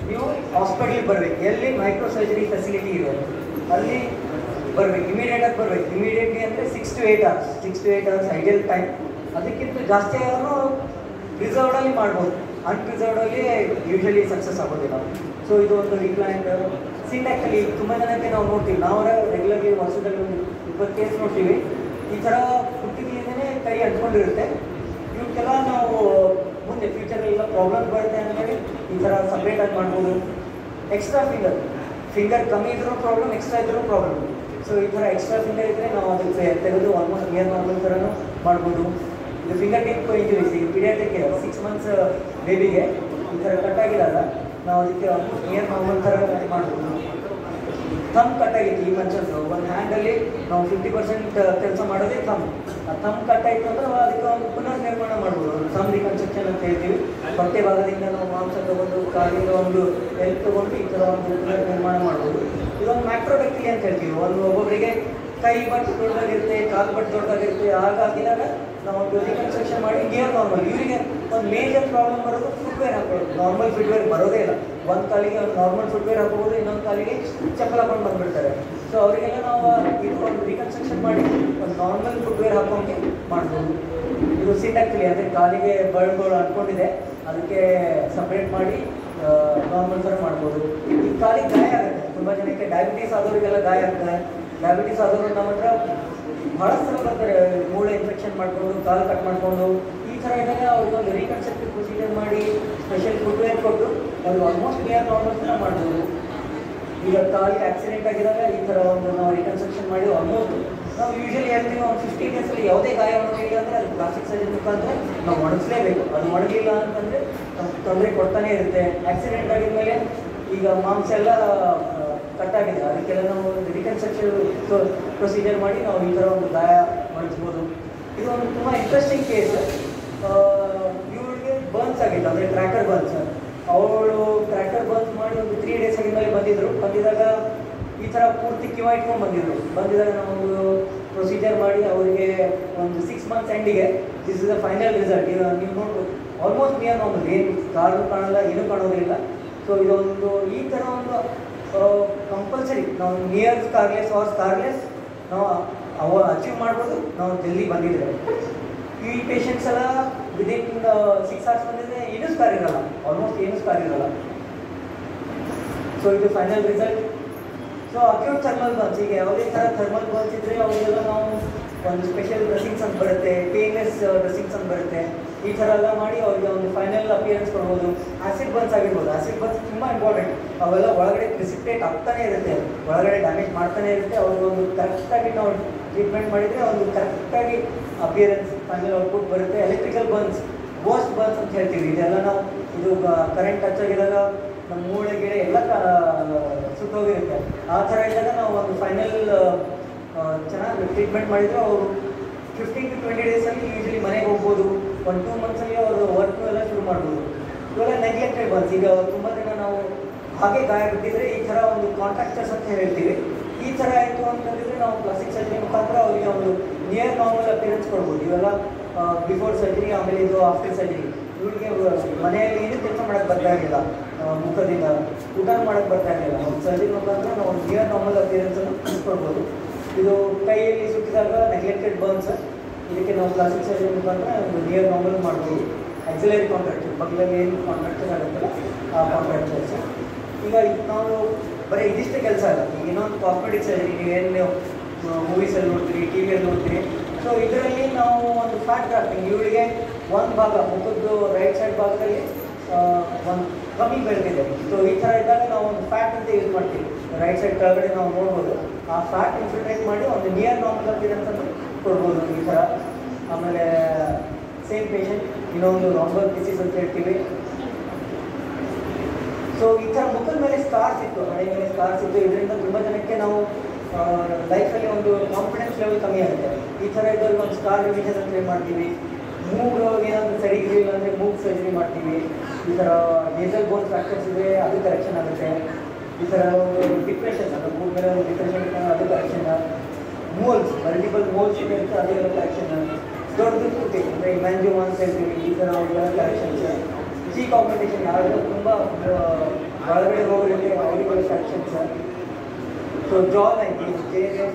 ನೀವು ಹಾಸ್ಪಿಟ್ಲಿಗೆ ಬರಬೇಕು, ಎಲ್ಲಿ ಮೈಕ್ರೋ ಸರ್ಜರಿ ಫೆಸಿಲಿಟಿ ಇದೆ ಅಲ್ಲಿ ಬರಬೇಕು, ಇಮಿಡಿಯೇಟಾಗಿ ಬರಬೇಕು. ಇಮಿಡಿಯೇಟ್ಲಿ ಅಂದರೆ 6 to 8 hours, 6 to 8 hours ideal time. ಅದಕ್ಕಿಂತ ಜಾಸ್ತಿ ಆದ್ರೂ ರಿಸರ್ವ್ಡಲ್ಲಿ ಮಾಡ್ಬೋದು, ಅನ್ರಿಸರ್ವ್ಡಲ್ಲಿ ಯೂಶಲಿ ಸಕ್ಸಸ್ ಆಗೋದಿಲ್ಲ. ಸೊ ಇದು ಒಂದು ರಿಕ್ಲೈನ್ಡ್ ಸಿಂಟ್ಯಾಕ್ಟಲ್ಲಿ ತುಂಬ ಜನಕ್ಕೆ ನಾವು ನೋಡ್ತೀವಿ, ನಾವು ರೆಗ್ಯುಲರ್ಲಿ ವರ್ಷದಲ್ಲಿ ಒಂದು 20 ಕೇಸ್ ನೋಡ್ತೀವಿ. ಈ ಥರ ಹುಟ್ಟಿಗೆಯಿಂದನೇ ಕೈ ಅಂಟ್ಕೊಂಡಿರುತ್ತೆ. ಇವಕ್ಕೆಲ್ಲ ನಾವು ಮುಂದೆ ಫ್ಯೂಚರಲ್ಲಿ ಪ್ರಾಬ್ಲಮ್ ಬರುತ್ತೆ ಅಂತೇಳಿ ಈ ಥರ ಸಪ್ರೇಟಾಗಿ ಮಾಡ್ಬೋದು. ಎಕ್ಸ್ಟ್ರಾ ಫಿಂಗರ್ ಕಮ್ಮಿ ಇದ್ರೂ ಪ್ರಾಬ್ಲಮ್, ಎಕ್ಸ್ಟ್ರಾ ಇದ್ರೂ ಪ್ರಾಬ್ಲಮ್. ಸೊ ಈ ಥರ ಎಕ್ಸ್ಟ್ರಾ ಫಿಂಗರ್ ಇದ್ದರೆ ನಾವು ಅದಕ್ಕೆ ತೆಗೆದು ಆಲ್ಮೋಸ್ಟ್ ನಿಯರ್ ನಾರ್ಮಲ್ ಥರನೂ ಮಾಡ್ಬೋದು. ಇದು ಫಿಂಗರ್ ಟಿಪ್ ಇಂಜುರೀಸ್, ಈಗ ಪೀಡಿಯಾಟ್ರಿಕ್ 6 months ಬೇಬಿಗೆ ಈ ಥರ ಕಟ್ಟಾಗಿರಲ್ಲ, ನಾವು ಅದಕ್ಕೆ ಆಲ್ಮೋಸ್ಟ್ ನಿಯರ್ ನಾರ್ಮಲ್ ಥರ ಮಾಡ್ಬೋದು. ಥಮ್ ಕಟ್ಟಾಗಿತ್ತು ಈ ಮನುಷ್ಯದ್ದು, ಒಂದು ಹ್ಯಾಂಡಲ್ಲಿ ನಾವು 50% ಕೆಲಸ ಮಾಡೋದೇ ಥಮ್. ಆ ಥಮ್ ಕಟ್ಟಾಯಿತು ಅಂದರೆ ಅದಕ್ಕೆ ಒಂದು ಪುನರ್ ನಿರ್ಮಾಣ ಮಾಡ್ಬೋದು, ಥಮ್ ರಿಕನ್ಸ್ಟ್ರಕ್ಷನ್ ಅಂತ ಹೇಳ್ತೀವಿ. ಹೊಟ್ಟೆ ಭಾಗದಿಂದ ನಾವು ಮಾಂಸ ತೊಗೊಂಡು ಕಾಲಿಂದ ಒಂದು ಹೆಲ್ಪ್ ತೊಗೊಂಡು ಈ ಥರ ಒಂದು ಪುನರ್ ನಿರ್ಮಾಣ ಮಾಡ್ಬೋದು. ಇದೊಂದು ಮ್ಯಾಕ್ರೋಡಕ್ಟಿಲಿ ಅಂತ ಹೇಳ್ತೀವಿ. ಒಬ್ಬೊಬ್ಬರಿಗೆ ಕೈ ಬಟ್ಟು ದೊಡ್ಡದಾಗಿರುತ್ತೆ, ಕಾಲು ಬಟ್ಟು ದೊಡ್ಡದಾಗಿರುತ್ತೆ. ಹಾಗಾಗಿದಾಗ ನಾವು ಒಂದು ರಿಕನ್ಸ್ಟ್ರಕ್ಷನ್ ಮಾಡಿ ನಿಯರ್ ನಾರ್ಮಲ್. ಇವರಿಗೆ ಒಂದು ಮೇಜರ್ ಪ್ರಾಬ್ಲಮ್ ಬರೋದು ಫುಟ್ವೇರ್ ಹಾಕೋದು. ನಾರ್ಮಲ್ ಫುಟ್ವೇರ್ ಬರೋದೇ ಇಲ್ಲ. ಒಂದು ಕಾಲಿಗೆ ಒಂದು ನಾರ್ಮಲ್ ಫುಟ್ವೇರ್ ಹಾಕೋಬೋದು, ಇನ್ನೊಂದು ಕಾಲಿಗೆ ಚಪ್ಪಲ್ ಹಾಕೊಂಡು ಬಂದುಬಿಡ್ತಾರೆ. ಸೊ ಅವರಿಗೆಲ್ಲ ನಾವು ಇದು ಒಂದು ರಿಕನ್ಸ್ಟ್ರಕ್ಷನ್ ಮಾಡಿ ಒಂದು ನಾರ್ಮಲ್ ಫುಟ್ವೇರ್ ಹಾಕೋಂಗೆ ಮಾಡ್ಬೋದು. ಇದು ಸಿಂಟ್ಯಾಕ್ಟಲಿ ಅಂದರೆ ಕಾಲಿಗೆ ಬಳ್ಗಳು ಅಂದ್ಕೊಂಡಿದೆ, ಅದಕ್ಕೆ ಸಪ್ರೇಟ್ ಮಾಡಿ ನಾರ್ಮಲ್ ಥರ ಮಾಡ್ಬೋದು. ಈ ಕಾಲಿಗೆ ಗಾಯ ಆಗುತ್ತೆ, ತುಂಬ ಜನಕ್ಕೆ ಡಯಾಬಿಟೀಸ್ ಆದವರಿಗೆಲ್ಲ ಗಾಯ ಆಗ್ತದೆ. ಡಯಾಬಿಟೀಸ್ ಆದವರು ನಮ್ಮ ಹತ್ರ ಭಾಳ ಸಲ ಬರ್ತಾರೆ, ಮೂಳೆ ಇನ್ಫೆಕ್ಷನ್ ಮಾಡಿಕೊಂಡು ಕಾಲು ಕಟ್ ಮಾಡಿಕೊಂಡು. ಈ ಥರ ಇದ್ದಾಗ ಅವ್ರಿಗೆ ಒಂದು ರೀಕನ್ಸ್ಟ್ರಕ್ಟಿವ್ ಪ್ರೊಸೀಜರ್ ಮಾಡಿ ಸ್ಪೆಷಲ್ ಫುಟ್ವೇರ್ ಕೊಟ್ಟು ಅವ್ರಿಗೆ ಆಲ್ಮೋಸ್ಟ್ ನಿಯರ್ ನಾರ್ಮಲ್ ಥರ ಮಾಡ್ಬೋದು. ಈಗ ಕಾಲಿಗೆ ಆಕ್ಸಿಡೆಂಟ್ ಆಗಿದಾಗ ಈ ಥರ ಒಂದು ನಾವು ರಿಕನ್ಸ್ಟ್ರಕ್ಷನ್ ಮಾಡಿ ಆಲ್ಮೋಸ್ಟ್ ನಾವು ಯೂಶಲಿ ಹೇಳ್ತೀವಿ ಒಂದು 50 days ಯಾವುದೇ ಗಾಯ ಒಣಗಿಲ್ಲ ಅಂದರೆ ಅದು ಪ್ಲಾಸ್ಟಿಕ್ ಸರ್ಜರಿ ಮುಖಾಂತರ ನಾವು ಒಣಗಿಸ್ಲೇಬೇಕು. ಅದು ಒಣಗಿಲ್ಲ ಅಂತಂದರೆ ತೊಂದರೆ ಕೊಡ್ತಾನೆ ಇರುತ್ತೆ. ಆಕ್ಸಿಡೆಂಟ್ ಆಗಿದ್ಮೇಲೆ ಈಗ ಮಾಂಸ ಎಲ್ಲ ಕಟ್ಟಾಗಿದೆ, ಅದಕ್ಕೆಲ್ಲ ನಾವು ರಿಕನ್ಸ್ಟ್ರಕ್ಷನ್ ಪ್ರೊಸೀಜರ್ ಮಾಡಿ ನಾವು ಈ ಥರ ಒಂದು ಗಾಯ ಮಾಡಿಸ್ಬೋದು. ಇದು ಒಂದು ತುಂಬ ಇಂಟ್ರೆಸ್ಟಿಂಗ್ ಕೇಸ್. ಇವಳಿಗೆ ಬರ್ನ್ಸ್ ಆಗಿತ್ತು, ಅಂದರೆ ಕ್ರ್ಯಾಕರ್ ಬರ್ನ್ಸ್. ಅವಳು ಕ್ರ್ಯಾಕರ್ ಬರ್ನ್ಸ್ ಮಾಡಿ ಒಂದು 3 days ಆಗಿದ್ಮೇಲೆ ಬಂದಿದ್ದಾಗ ಈ ಥರ ಪೂರ್ತಿ ಕಿವ ಇಟ್ಕೊಂಡು ಬಂದಿದ್ದಾಗ ನಾವೊಂದು ಪ್ರೊಸೀಜರ್ ಮಾಡಿ ಅವರಿಗೆ ಒಂದು 6 months ಎಂಡಿಗೆ this is the final result. ಈಗ ನೀವು ನೋಡ್ಬೋದು ಆಲ್ಮೋಸ್ಟ್ ನಿಯರ್ ನಾರ್ಮಲ್, ಏನು ಕಾಲು ಕಾಣಲ್ಲ, ಏನೂ ಕಾಣೋದಿಲ್ಲ. ಸೊ ಇದೊಂದು ಈ ಥರ ಒಂದು ಕಂಪಲ್ಸರಿ ನಾವು ನಿಯರ್ ಸ್ಕಾರ್ಲೆಸ್ ಆರ್ ಸ್ಕಾರ್ಲೆಸ್ ನಾವು ಅಚೀವ್ ಮಾಡ್ಬೋದು ನಾವು ಜಲ್ದಿ ಬಂದಿದ್ರೆ. ಈ ಪೇಷಂಟ್ಸ್ ಎಲ್ಲ ವಿದಿನ್ 6 hours ಬಂದಿದ್ರೆ ಏನೂ ಸ್ಕಾರ್ ಇರಲ್ಲ, ಆಲ್ಮೋಸ್ಟ್ ಏನೂ ಸ್ಕಾರ್ ಇರಲ್ಲ. ಸೊ ಇದು final result. So acute thermal burns, ಈಗ ಯಾವುದೇ ಥರ ಥರ್ಮಲ್ ಬರ್ನ್ಸ್ ಇದ್ದರೆ ಅವರಿಗೆಲ್ಲ ನಾವು ಒಂದು ಸ್ಪೆಷಲ್ ಡ್ರೆಸ್ಸಿಂಗ್ಸ್ ಅಂತ ಬರುತ್ತೆ, ಪೇನ್ಲೆಸ್ ಡ್ರೆಸ್ಸಿಂಗ್ಸ್ ಅಂತ ಬರುತ್ತೆ. ಈ ಥರ ಎಲ್ಲ ಮಾಡಿ ಅವರಿಗೆ ಒಂದು ಫೈನಲ್ ಅಪಿಯರೆನ್ಸ್ ಕೊಡ್ಬೋದು. ಆ್ಯಸಿಡ್ ಬರ್ನ್ಸ್ ಆಗಿರ್ಬೋದು, ಆ್ಯಸಿಡ್ ಬರ್ನ್ಸ್ ತುಂಬ ಇಂಪಾರ್ಟೆಂಟ್. ಅವೆಲ್ಲ ಒಳಗಡೆ ಪ್ರಿಸಿಪಿಟೇಟ್ ಆಗ್ತಾನೆ ಇರುತ್ತೆ, ಒಳಗಡೆ ಡ್ಯಾಮೇಜ್ ಮಾಡ್ತಾನೆ ಇರುತ್ತೆ. ಅವ್ರಿಗೆ ಒಂದು ಕರೆಕ್ಟಾಗಿ ನಾವು ಟ್ರೀಟ್ಮೆಂಟ್ ಮಾಡಿದರೆ ಒಂದು ಕರೆಕ್ಟಾಗಿ ಅಪಿಯರೆನ್ಸ್ ಫೈನಲ್ ಔಟ್ಪುಟ್ ಬರುತ್ತೆ. ಎಲೆಕ್ಟ್ರಿಕಲ್ ಬರ್ನ್ಸ್, ಗೋಸ್ಟ್ ಬರ್ನ್ಸ್ ಅಂತ ಹೇಳ್ತೀವಿ. ಇದೆಲ್ಲ ನಾವು ಇದು ಕರೆಂಟ್ ಟಚ್ ಆಗಿದಾಗ ನಮ್ಮ ಮೂಳೆ ಗಿಡ ಎಲ್ಲ ಸುತ್ತೋಗಿರುತ್ತೆ. ಆ ಥರ ಇದ್ದಾಗ ನಾವು ಒಂದು ಫೈನಲ್ ಚೆನ್ನಾಗಿ ಟ್ರೀಟ್ಮೆಂಟ್ ಮಾಡಿದರೆ ಅವರು 15 to 20 ಡೇಸಲ್ಲಿ ಯೂಶಲಿ ಮನೆಗೆ ಹೋಗ್ಬೋದು. 1-2 ಮಂತ್ಸಲ್ಲಿ ಅವರು ವರ್ಕ್ ಎಲ್ಲ ಶುರು ಮಾಡ್ಬೋದು. ಇವೆಲ್ಲ ನೆಗ್ಲೆಕ್ಟೆಡ್ ಬರ್ನ್ಸ್. ಈಗ ತುಂಬ ದಿನ ನಾವು ಹಾಗೆ ಗಾಯ ಬಿಟ್ಟಿದ್ರೆ ಈ ಥರ ಒಂದು ಕಾಂಟ್ರಾಕ್ಟರ್ಸ್ ಅಂತ ಹೇಳ್ತೀವಿ. ಈ ಥರ ಆಯಿತು ಅಂತಂದರೆ ನಾವು ಪ್ಲಾಸ್ಟಿಕ್ ಸರ್ಜರಿ ಮುಖಾಂತರ ಅವರಿಗೆ ಒಂದು ನಿಯರ್ ನಾರ್ಮಲ್ ಅಪಿಯರೆನ್ಸ್ ಕೊಡ್ಬೋದು. ಇವೆಲ್ಲ ಬಿಫೋರ್ ಸರ್ಜರಿ, ಆಮೇಲೆ ಇದು ಆಫ್ಟರ್ ಸರ್ಜರಿ. ಇವರಿಗೆ ಮನೆಯಲ್ಲಿ ಏನು ಕೆಲಸ ಮಾಡೋಕ್ಕೆ ಬರ್ತಾ ಇರಲಿಲ್ಲ, ಮುಖದಿಂದ ಊಟ ಮಾಡೋಕ್ಕೆ ಬರ್ತಾ ಇರಲಿಲ್ಲ. ಒಂದು ಸರ್ಜರಿ ಮುಖಾಂತರ ನಾವು ಒಂದು ನಿಯರ್ ನಾರ್ಮಲ್ ಅಪಿಯರೆನ್ಸನ್ನು ಕೊಡ್ಬೋದು. ಇದು ಕೈಯಲ್ಲಿ ಸುತ್ತಿದಾಗ ನೆಗ್ಲೆಕ್ಟೆಡ್ ಬರ್ನ್ಸ್, ಇದಕ್ಕೆ ನಾವು ಪ್ಲಾಸ್ಟಿಕ್ ಸರ್ಜರಿ ಮುಖಾಂತರ ಒಂದು ನಿಯರ್ ನಾರ್ಮಲ್ ಮಾಡ್ಬೋದು. ಆಕ್ಸಿಲರಿ ಕಾಂಟ್ರಾಕ್ಚರ್, ಬಗ್ಲಲ್ಲಿ ಏನು ಕಾಂಟ್ರಾಕ್ಚರ್ ಆಗುತ್ತಲ್ಲ ಆ ಕಾಂಟ್ರಾಕ್ಚರ್ಸ್. ಈಗ ನಾವು ಬರೀ ಇದಿಷ್ಟೇ ಕೆಲಸ ಅಲ್ಲ, ಈಗ ಇನ್ನೊಂದು ಕಾಸ್ಮೆಟಿಕ್ ಸರ್ಜರಿ ನೀವೇನು ಮೂವೀಸಲ್ಲಿ ನೋಡ್ತೀರಿ, ಟಿ ವಿಯಲ್ಲಿ ನೋಡ್ತೀರಿ. ಸೊ ಇದರಲ್ಲಿ ನಾವು ಒಂದು ಫ್ಯಾಟ್ ಗ್ರಾಫ್ಟಿಂಗ್, ಇವಳಿಗೆ ಒಂದು ಭಾಗ ಮುಖದ್ದು ರೈಟ್ ಸೈಡ್ ಭಾಗದಲ್ಲಿ ಒಂದು ಕಮ್ಮಿ ಬೆಳೆದಿದೆ. ಸೊ ಈ ಥರ ಇದ್ದಾಗ ನಾವು ಒಂದು ಫ್ಯಾಟ್ ಅಂತ ಯೂಸ್ ಮಾಡ್ತೀವಿ. ರೈಟ್ ಸೈಡ್ ಕೆಳಗಡೆ ನಾವು ನೋಡ್ಬೋದು. ಆ ಫ್ಯಾಟ್ ಇನ್ಫಿಲ್ಟ್ರೇಟ್ ಮಾಡಿ ಒಂದು ನಿಯರ್ ನಾರ್ಮಲ್ ಅಪಿಯರೆನ್ಸ್ ಅಂತ ಕೊಡ್ಬೋದು ಈ ಥರ. ಆಮೇಲೆ ಸೇಮ್ ಪೇಷಂಟ್ ಇನ್ನೊಂದು ರಾಂಬರ್ ಡಿಸೀಸ್ ಅಂತ ಹೇಳ್ತೀವಿ. ಸೊ ಈ ಥರ ಮುಖದ ಮೇಲೆ ಸ್ಕಾರ್ಸ್ ಇತ್ತು, ಹಣೆ ಮೇಲೆ ಸ್ಕಾರ್ಸ್ ಇತ್ತು. ಇದರಿಂದ ತುಂಬ ಜನಕ್ಕೆ ನಾವು ಲೈಫಲ್ಲಿ ಒಂದು ಕಾನ್ಫಿಡೆನ್ಸ್ ಲೆವೆಲ್ ಕಮ್ಮಿ ಆಗುತ್ತೆ. ಈ ಥರ ಇದ್ದವ್ರಿಗೆ ಒಂದು ಸ್ಕಾರ್ ರಿವಿಷನ್ ಅಂತ ಹೇಳಿ ಮಾಡ್ತೀವಿ. ಮೂಗು ಏನಾದರೂ ಸರಿ ಇರಲಿಲ್ಲ ಅಂದರೆ ಮೂಗು ಸರ್ಜರಿ ಮಾಡ್ತೀವಿ. ಈ ಥರ ನೇಸಲ್ ಬೋನ್ ಫ್ರಾಕ್ಚರ್ಸ್ ಇದೆ, ಅದು ಕರೆಕ್ಷನ್ ಆಗುತ್ತೆ. ಈ ಥರ ಒಂದು ಡಿಪ್ರೆಷನ್, ಅದು ಮೂಗು ಮೇಲೆ ಒಂದು ಡಿಪ್ರೆಷನ್ ಇದ್ದಾಗ ಅದು ಕರೆಕ್ಷನ್. ಮೋಲ್ಸ್, ಮಲ್ಟಿಪಲ್ ಮೋಲ್ಸ್ ಇದೆ ಅಂತ ಅದೆಲ್ಲ ಕರೆಕ್ಷನ್. ದೊಡ್ಡದು ಕೂತಿ ಅಂದರೆ ಇಮ್ಯಾನ್ಜಿಯೋಮಾ ಅಂತ ಹೇಳ್ತೀವಿ, ಈ ಥರ ಅವೆಲ್ಲ ಕರೆಕ್ಷನ್ಸ್. ಚೀಕ್ ಆಪರೇಷನ್, ಯಾರು ತುಂಬ ಒಳಗಡೆ ಹೋಗಲಿಕ್ಕೆ ಅವರಿಗೆಲ್ಲ corrections. So jawline,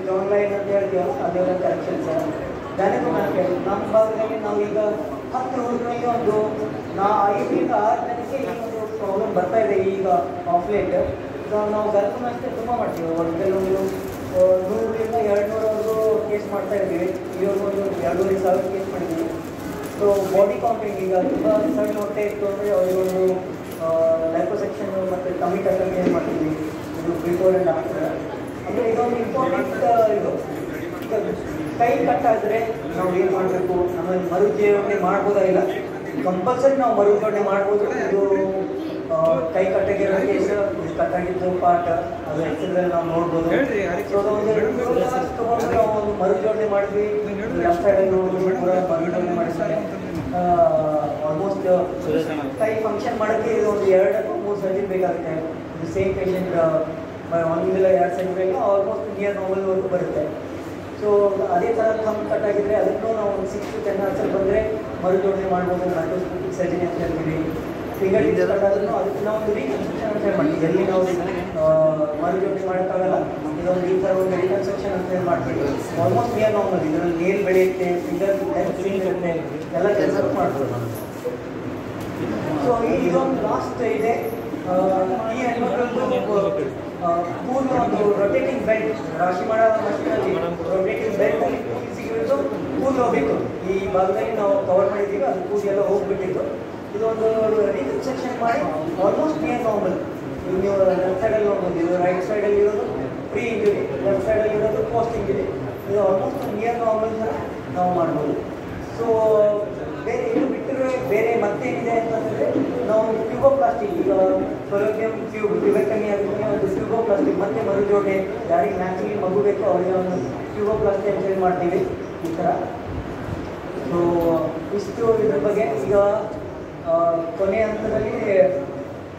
jawline ಅಂತ ಹೇಳ್ತೀವಲ್ಲ ಅದೆಲ್ಲ ಕರೆಕ್ಷನ್ಸ್. ಜ್ಞಾನಕ್ಕೆ ನಮ್ಮ ಭಾಗದಲ್ಲಿ ನಾವು ಈಗ 10 ಹುಡುಗರಲ್ಲಿ ಒಂದು 5ರಿಂದ 6 ಜನಕ್ಕೆ ಈ ಒಂದು ಪ್ರಾಬ್ಲಮ್ ಬರ್ತಾ ಇದೆ ಈಗ ಆಫ್ಲೇಟ್. ಸೊ ನಾವು ಗರ್ಭನಷ್ಟೇ ತುಂಬ ಮಾಡ್ತೀವಿ. ಕೆಲವೊಂದು 100ರಿಂದ 200ವರೆಗೂ ಕೇಸ್ ಮಾಡ್ತಾ ಇದ್ದೀವಿ. ಇವಾಗ ಒಂದು 2,500 ಕೇಸ್ ಮಾಡಿದ್ದೀವಿ. ಸೊ ಬಾಡಿ ಕೌಂಟಿಂಗ್, ಈಗ ತುಂಬ ಸಣ್ಣ ಹೊಟ್ಟೆ ಇತ್ತು ಅಂದರೆ ಅವರಿಗೊಂದು ಲೈಪೋಸೆಕ್ಷನ್ ಮತ್ತು ಟಮಿ ಟಕ್ಕಲ್ ಏನು ಮಾಡ್ತೀವಿ, ಇದು ಬಿಫೋರ್ ಆ್ಯಂಡ್ ಆಫ್ಟರ್. ಅಂದರೆ ಇದೊಂದು ಇಂಪಾರ್ಟೆಂಟ್. ಇದು ಕೈ ಕಟ್ಟಾದರೆ ನಾವು ಏನು ಮಾಡಬೇಕು, ನಮ್ಮಲ್ಲಿ ಮರುಜೋಡಣೆ ಮಾಡ್ಬೋದಾ ಇಲ್ಲ, ಕಂಪಲ್ಸರಿ ನಾವು ಮರುಜೋಡಣೆ ಮಾಡ್ಬೋದು. ಇದು ಕೈ ಕಟ್ಟಾಗಿರೋ ಕೇಸ್, ಕಟ್ಟಾಗಿದ್ದು ಪಾರ್ಟ್ ಅದು ಎಕ್ಸ್ರೇಲಿ ನಾವು ನೋಡ್ಬೋದು. ಸೊ ಅದೊಂದು 2 ತಾಸು ತೊಗೊಂಡು ನಾವು ಒಂದು ಮರುಜೋಡಣೆ ಮಾಡಿದ್ವಿ. ಲೆಫ್ಟ್ ಸೈಡಲ್ಲಿ ನೋಡ್ಬೋದು, ಪೂರ ಮರುಜೋಡಣೆ ಮಾಡಿದ್ದಾರೆ. ಆಲ್ಮೋಸ್ಟ್ ಕೈ ಫಂಕ್ಷನ್ ಮಾಡೋಕ್ಕೆ ಇದು ಒಂದು 2 ಅಥವಾ 3 ಸರ್ಜರಿ ಬೇಕಾಗುತ್ತೆ. ಇದು ಸೇಮ್ ಪೇಷಂಟ್ 1 ಇಲ್ಲ 2 ಸರ್ಜರಿ ಆಲ್ಮೋಸ್ಟ್ ನಿಯರ್ ನಾರ್ಮಲ್ವರೆಗೂ ಬರುತ್ತೆ. ಸೊ ಅದೇ ಥರ ಥಂಬ್ ಕಟ್ಟಾಗಿದ್ದರೆ ಅದನ್ನು ನಾವು ಒಂದು 6 to 10 hours ಬಂದರೆ ಮರುಜೋಡಣೆ ಮಾಡ್ಬೋದು. ಮೈಕ್ರೋಸ್ಕೋಪಿಕ್ ಸರ್ಜರಿ ಅಂತ ಹೇಳ್ತೀವಿ. ಫಿಂಗರ್ ಟಿಪ್ಸ್ ಕಟ್ಟಾದ್ರೂ ಅದಕ್ಕೆ ನಾವು ಒಂದು ರೀಕನ್ಸ್ಟ್ರಕ್ಷನ್ ಅಂತ ಹೇಳಿ ಮಾಡ್ತೀವಿ. ಎಲ್ಲಿ ನಾವು ಮರುಜೋಡಣೆ ಮಾಡೋಕ್ಕಾಗಲ್ಲ, ಇದೊಂದು ಈ ಥರ ಒಂದು ರೀಕನ್ಸ್ಟ್ರಕ್ಷನ್ ಅಂತ ಹೇಳಿ ಮಾಡ್ತೀವಿ. Almost near normal. ಇದರಲ್ಲಿ ನೇಲ್ ಬೆಳೆಯುತ್ತೆ, ಫಿಂಗರ್ ಇರುತ್ತೆ, ಎಲ್ಲ ಕೆಲಸ ಮಾಡ್ಬೋದು. ಸೊ ಇದೊಂದು ಲಾಸ್ಟ್ ಇದೆ. ಈ ಹೆಣ್ಮಕ್ಳದ್ದು ಕೂದಲು ಒಂದು ರೊಟೇಟಿಂಗ್ ಬೆಲ್ಟ್, ರಾಶಿ ಮಾಡೋ ಮಷೀನಲ್ಲಿ ರೊಟೇಟಿಂಗ್ ಬೆಲ್ಟಲ್ಲಿ ಕೂದಲು ಸಿಗಿಬಿಟ್ಟು ಕೂದಲು ಹೋಗ್ಬಿಟ್ಟು ಈ ಭಾಗದಲ್ಲಿ ನಾವು ಕವರ್ ಮಾಡಿದ್ದೀವಿ. ಅದು ಕೂದಲೆಲ್ಲ ಹೋಗ್ಬಿಟ್ಟಿತ್ತು. ಇದೊಂದು ರೀಕನ್ಸ್ಟ್ರಕ್ಷನ್ ಮಾಡಿ ಆಲ್ಮೋಸ್ಟ್ ನಿಯರ್ ನಾರ್ಮಲ್. ನೀವು ಲೆಫ್ಟ್ ಸೈಡಲ್ಲಿ ನೋಡ್ಬೋದು, ಇದು ರೈಟ್ ಸೈಡಲ್ಲಿ ಇರೋದು ಪ್ರೀ ಇಂಜುರಿ, ಲೆಫ್ಟ್ ಸೈಡಲ್ಲಿ ಇರೋದು ಪೋಸ್ಟ್ ಇಂಜುರಿ. ಇದು ಆಲ್ಮೋಸ್ಟ್ ನಿಯರ್ ನಾರ್ಮಲ್ ಥರ ನಾವು ಮಾಡ್ಬೋದು. ಸೊ ಬೇರೆ ಇದು ಬಿಟ್ಟರೆ ಬೇರೆ ಮತ್ತೇನಿದೆ ಅಂತಂದರೆ ನಾವು ಟ್ಯೂಬೋಪ್ಲಾಸ್ಟಿಕ್, ಈಗ ಫಲೋಪಿಯಂ ಟ್ಯೂಬ್ ಟ್ಯೂಬೆಕ್ಟಮಿ ಆಗುತ್ತೆ, ಒಂದು ಟ್ಯೂಬೋಪ್ಲಾಸ್ಟಿಕ್ ಮತ್ತೆ ಮರುಜೋಡಣೆ. ಯಾರಿಗೆ ನ್ಯಾಚುರಲಿ ಮಗು ಬೇಕು ಅವರಿಗೆ ಒಂದು ಟ್ಯೂಬೋಪ್ಲಾಸ್ಟಿಕ್ ಅಂತ ಹೇಳಿ ಮಾಡ್ತೀವಿ ಈ ಥರ. ಸೊ ಇಷ್ಟು ಇದ್ರ ಬಗ್ಗೆ. ಈಗ ಕೊನೆ ಹಂತದಲ್ಲಿ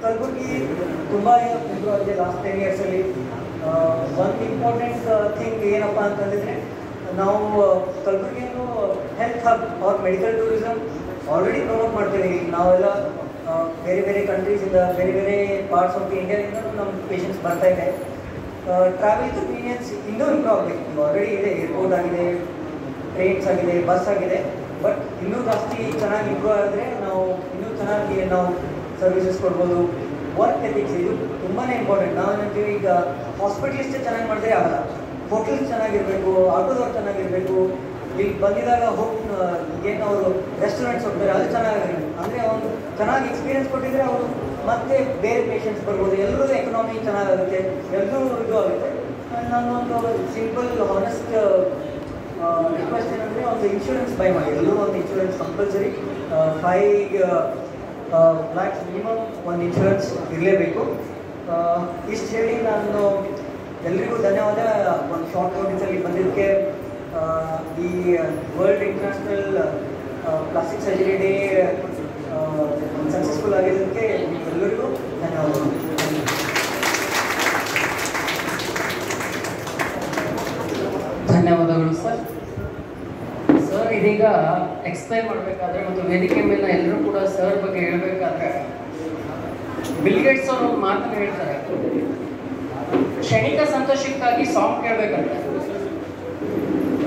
ಕಲಬುರ್ಗಿ ತುಂಬ ಇಂಪ್ರೂವ್ ಆಗಿದೆ ಲಾಸ್ಟ್ 10 yearsಲ್ಲಿ. ಒಂದು ಇಂಪಾರ್ಟೆಂಟ್ ಥಿಂಗ್ ಏನಪ್ಪ ಅಂತಂದರೆ ನಾವು ಕಲಬುರ್ಗಿಯನ್ನು health hub or medical tourism already promote ಮಾಡ್ತೀವಿ. ನಾವೆಲ್ಲ ಬೇರೆ ಬೇರೆ ಕಂಟ್ರೀಸಿಂದ, ಬೇರೆ ಬೇರೆ ಪಾರ್ಟ್ಸ್ ಆಫ್ ಇಂಡಿಯಾದಿಂದ ನಮ್ಮ ಪೇಷಂಟ್ಸ್ ಬರ್ತಾ ಇದೆ. ಟ್ರಾವೆಲ್ ಕನ್ವೀನಿಯನ್ಸ್ ಇನ್ನೂ ಇಂಪ್ರೂವ್ ಆಗಬೇಕು. ಆಲ್ರೆಡಿ ಇದೆ, ಏರ್ಪೋರ್ಟ್ ಆಗಿದೆ, ಟ್ರೈನ್ಸ್ ಆಗಿದೆ, ಬಸ್ ಆಗಿದೆ. ಬಟ್ ಇನ್ನೂ ಜಾಸ್ತಿ ಚೆನ್ನಾಗಿ ಇಂಪ್ರೂವ್ ಆದರೆ ನಾವು ಇನ್ನೂ ಚೆನ್ನಾಗಿ ನಾವು ಸರ್ವಿಸಸ್ ಕೊಡ್ಬೋದು. ವರ್ಕ್ ಎಥಿಕ್ಸ್ ಇದು ತುಂಬಾ ಇಂಪಾರ್ಟೆಂಟ್. ನಾವೇನಂತೀವಿ, ಈಗ ಹಾಸ್ಪಿಟಲಿಸ್ಟೇ ಚೆನ್ನಾಗಿ ಮಾಡಿದ್ರೆ ಆಗಲ್ಲ, ಹೋಟೆಲ್ಸ್ ಚೆನ್ನಾಗಿರಬೇಕು, ಆಟೋದವ್ರು ಚೆನ್ನಾಗಿರಬೇಕು, ಇಲ್ಲಿ ಬಂದಿದಾಗ ಏನು ಅವರು ರೆಸ್ಟೋರೆಂಟ್ಸ್ ಹೋಗ್ತಾರೆ ಅದು ಚೆನ್ನಾಗಿದೆ, ಅಂದರೆ ಒಂದು ಚೆನ್ನಾಗಿ ಎಕ್ಸ್ಪೀರಿಯನ್ಸ್ ಕೊಟ್ಟಿದ್ರೆ ಅವರು ಮತ್ತೆ ಬೇರೆ ಪೇಷಂಟ್ಸ್ ಬರ್ಬೋದು, ಎಲ್ಲರೂ ಎಕನಾಮಿ ಚೆನ್ನಾಗಾಗುತ್ತೆ, ಎಲ್ಲರೂ ಇದು ಆಗುತ್ತೆ. ನನ್ನೊಂದು ಸಿಂಪಲ್ ಹಾನೆಸ್ಟ್ ರಿಕ್ವೆಸ್ಟ್ ಏನಂದರೆ ಒಂದು ಇನ್ಶೂರೆನ್ಸ್ ಬೈ ಮಾಡಿ, ಎಲ್ಲರೂ ಒಂದು ಇನ್ಶೂರೆನ್ಸ್ ಕಂಪಲ್ಸರಿ 5 lakhs ಮಿನಿಮಮ್ ಒಂದು ಇನ್ಶೂರೆನ್ಸ್ ಇರಲೇಬೇಕು. ಇಷ್ಟು ಹೇಳಿ ನಾನು ಎಲ್ರಿಗೂ ಧನ್ಯವಾದ. ಒಂದು ಶಾರ್ಟ್ ನೋಟಿಸಲ್ಲಿ ಬಂದಿದ್ದಕ್ಕೆ ಈ world international plastic surgery day successful ಆಗಿರೋದಕ್ಕೆ ಎಲ್ಲರಿಗೂ ಧನ್ಯವಾದಗಳು.
ಧನ್ಯವಾದಗಳು ಸರ್. ಸರ್ ಇದೀಗ ಎಕ್ಸ್ಪ್ಲೈನ್ ಮಾಡಬೇಕಾದ್ರೆ ಮತ್ತು ವೇದಿಕೆ ಮೇಲೆ ಎಲ್ಲರೂ ಕೂಡ ಸರ್ ಬಗ್ಗೆ ಹೇಳಬೇಕಾದ್ರೆ ಬಿಲ್ ಗೇಟ್ಸ್ ಅವರು ಒಂದು ಮಾತನ್ನು ಹೇಳ್ತಾರೆ, ಕ್ಷಣಿಕ ಸಂತೋಷಕ್ಕಾಗಿ ಸಾಂಗ್ ಕೇಳಬೇಕಂತೆ,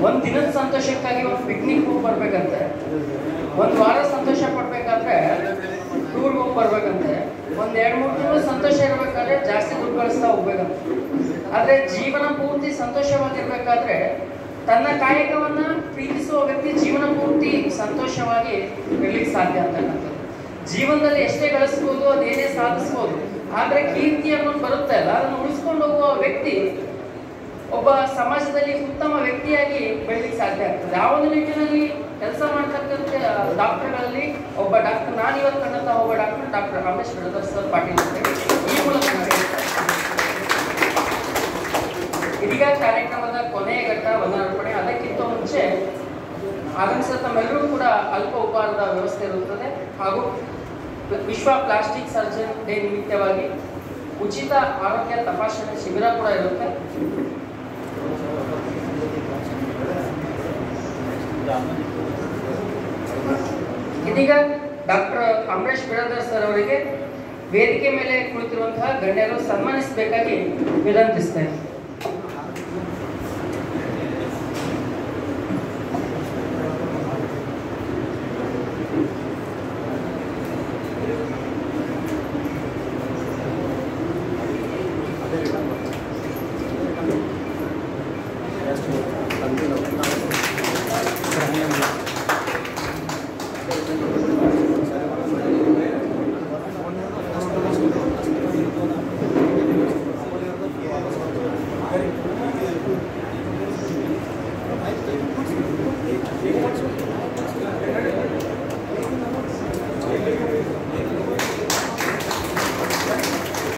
ಒಂದು ದಿನದ ಸಂತೋಷಕ್ಕಾಗಿ ಒಂದು ಪಿಕ್ನಿಕ್ ಹೋಗಿ ಬರ್ಬೇಕಂತೆ, ಒಂದು ವಾರ ಸಂತೋಷ ಪಡ್ಬೇಕಾದ್ರೆ ಟೂರ್ಗೆ ಹೋಗಿ ಬರ್ಬೇಕಂತೆ, ಒಂದು 2-3 ತಿಂಗಳು ಸಂತೋಷ ಇರಬೇಕಾದ್ರೆ ಜಾಸ್ತಿ ದುಡ್ಡು ಗಳಿಸ್ತಾ ಹೋಗ್ಬೇಕಂತೆ. ಆದರೆ ಜೀವನ ಪೂರ್ತಿ ಸಂತೋಷವಾಗಿರ್ಬೇಕಾದ್ರೆ ತನ್ನ ಕಾಯಕವನ್ನ ಪ್ರೀತಿಸುವ ವ್ಯಕ್ತಿ ಜೀವನ ಪೂರ್ತಿ ಸಂತೋಷವಾಗಿ ಇರ್ಲಿಕ್ಕೆ ಸಾಧ್ಯ ಅಂತಕ್ಕಂಥದ್ದು. ಜೀವನದಲ್ಲಿ ಎಷ್ಟೇ ಗಳಿಸ್ಬೋದು, ಅದೇನೇ ಸಾಧಿಸ್ಬೋದು, ಆದರೆ ಕೀರ್ತಿ ಅನ್ನೋದು ಬರುತ್ತೆ ಅಲ್ಲ, ಅದನ್ನು ಉಳಿಸ್ಕೊಂಡು ಹೋಗುವ ವ್ಯಕ್ತಿ ಒಬ್ಬ ಸಮಾಜದಲ್ಲಿ ಉತ್ತಮ ವ್ಯಕ್ತಿಯಾಗಿ ಬೆಳಲಿಕ್ಕೆ ಸಾಧ್ಯ ಆಗ್ತದೆ. ಆ ಒಂದು ನಿಟ್ಟಿನಲ್ಲಿ ಕೆಲಸ ಮಾಡ್ತಕ್ಕಂಥ ಡಾಕ್ಟರ್ಗಳಲ್ಲಿ ಒಬ್ಬ ಡಾಕ್ಟರ್, ನಾನಿವತ್ತು ಕಂಡಂತಹ ಒಬ್ಬ ಡಾಕ್ಟರ್ ರಮೇಶ್ ಬಿರಾದರ್ ಸರ್ ಪಾಟೀಲ್ ಅಂತ ಈ ಮೂಲಕ ಇದೀಗ ಕಾರ್ಯಕ್ರಮದ ಕೊನೆಯ ಘಟ್ಟ ವಂದನಾರ್ಪಣೆ. ಅದಕ್ಕಿಂತ ಮುಂಚೆ ಆಗಮಿಸಿದ ತಮ್ಮೆಲ್ಲರೂ ಕೂಡ ಅಲ್ಪ ಉಪಹಾರದ ವ್ಯವಸ್ಥೆ ಇರುತ್ತದೆ ಹಾಗೂ ವಿಶ್ವ ಪ್ಲಾಸ್ಟಿಕ್ ಸರ್ಜನ್ ಡೇ ನಿಮಿತ್ತವಾಗಿ ಉಚಿತ ಆರೋಗ್ಯ ತಪಾಸಣೆ ಶಿಬಿರ ಕೂಡ ಇರುತ್ತೆ. ಇದೀಗ ಡಾಕ್ಟರ್ ಅಮರೇಶ್ ಬಿರಾದರ್ ಸರ್ ಅವರಿಗೆ ವೇದಿಕೆ ಮೇಲೆ ಕುಳಿತಿರುವಂತಹ ಗಣ್ಯರು ಸನ್ಮಾನಿಸಬೇಕಾಗಿ ವಿನಂತಿಸ್ತೇನೆ.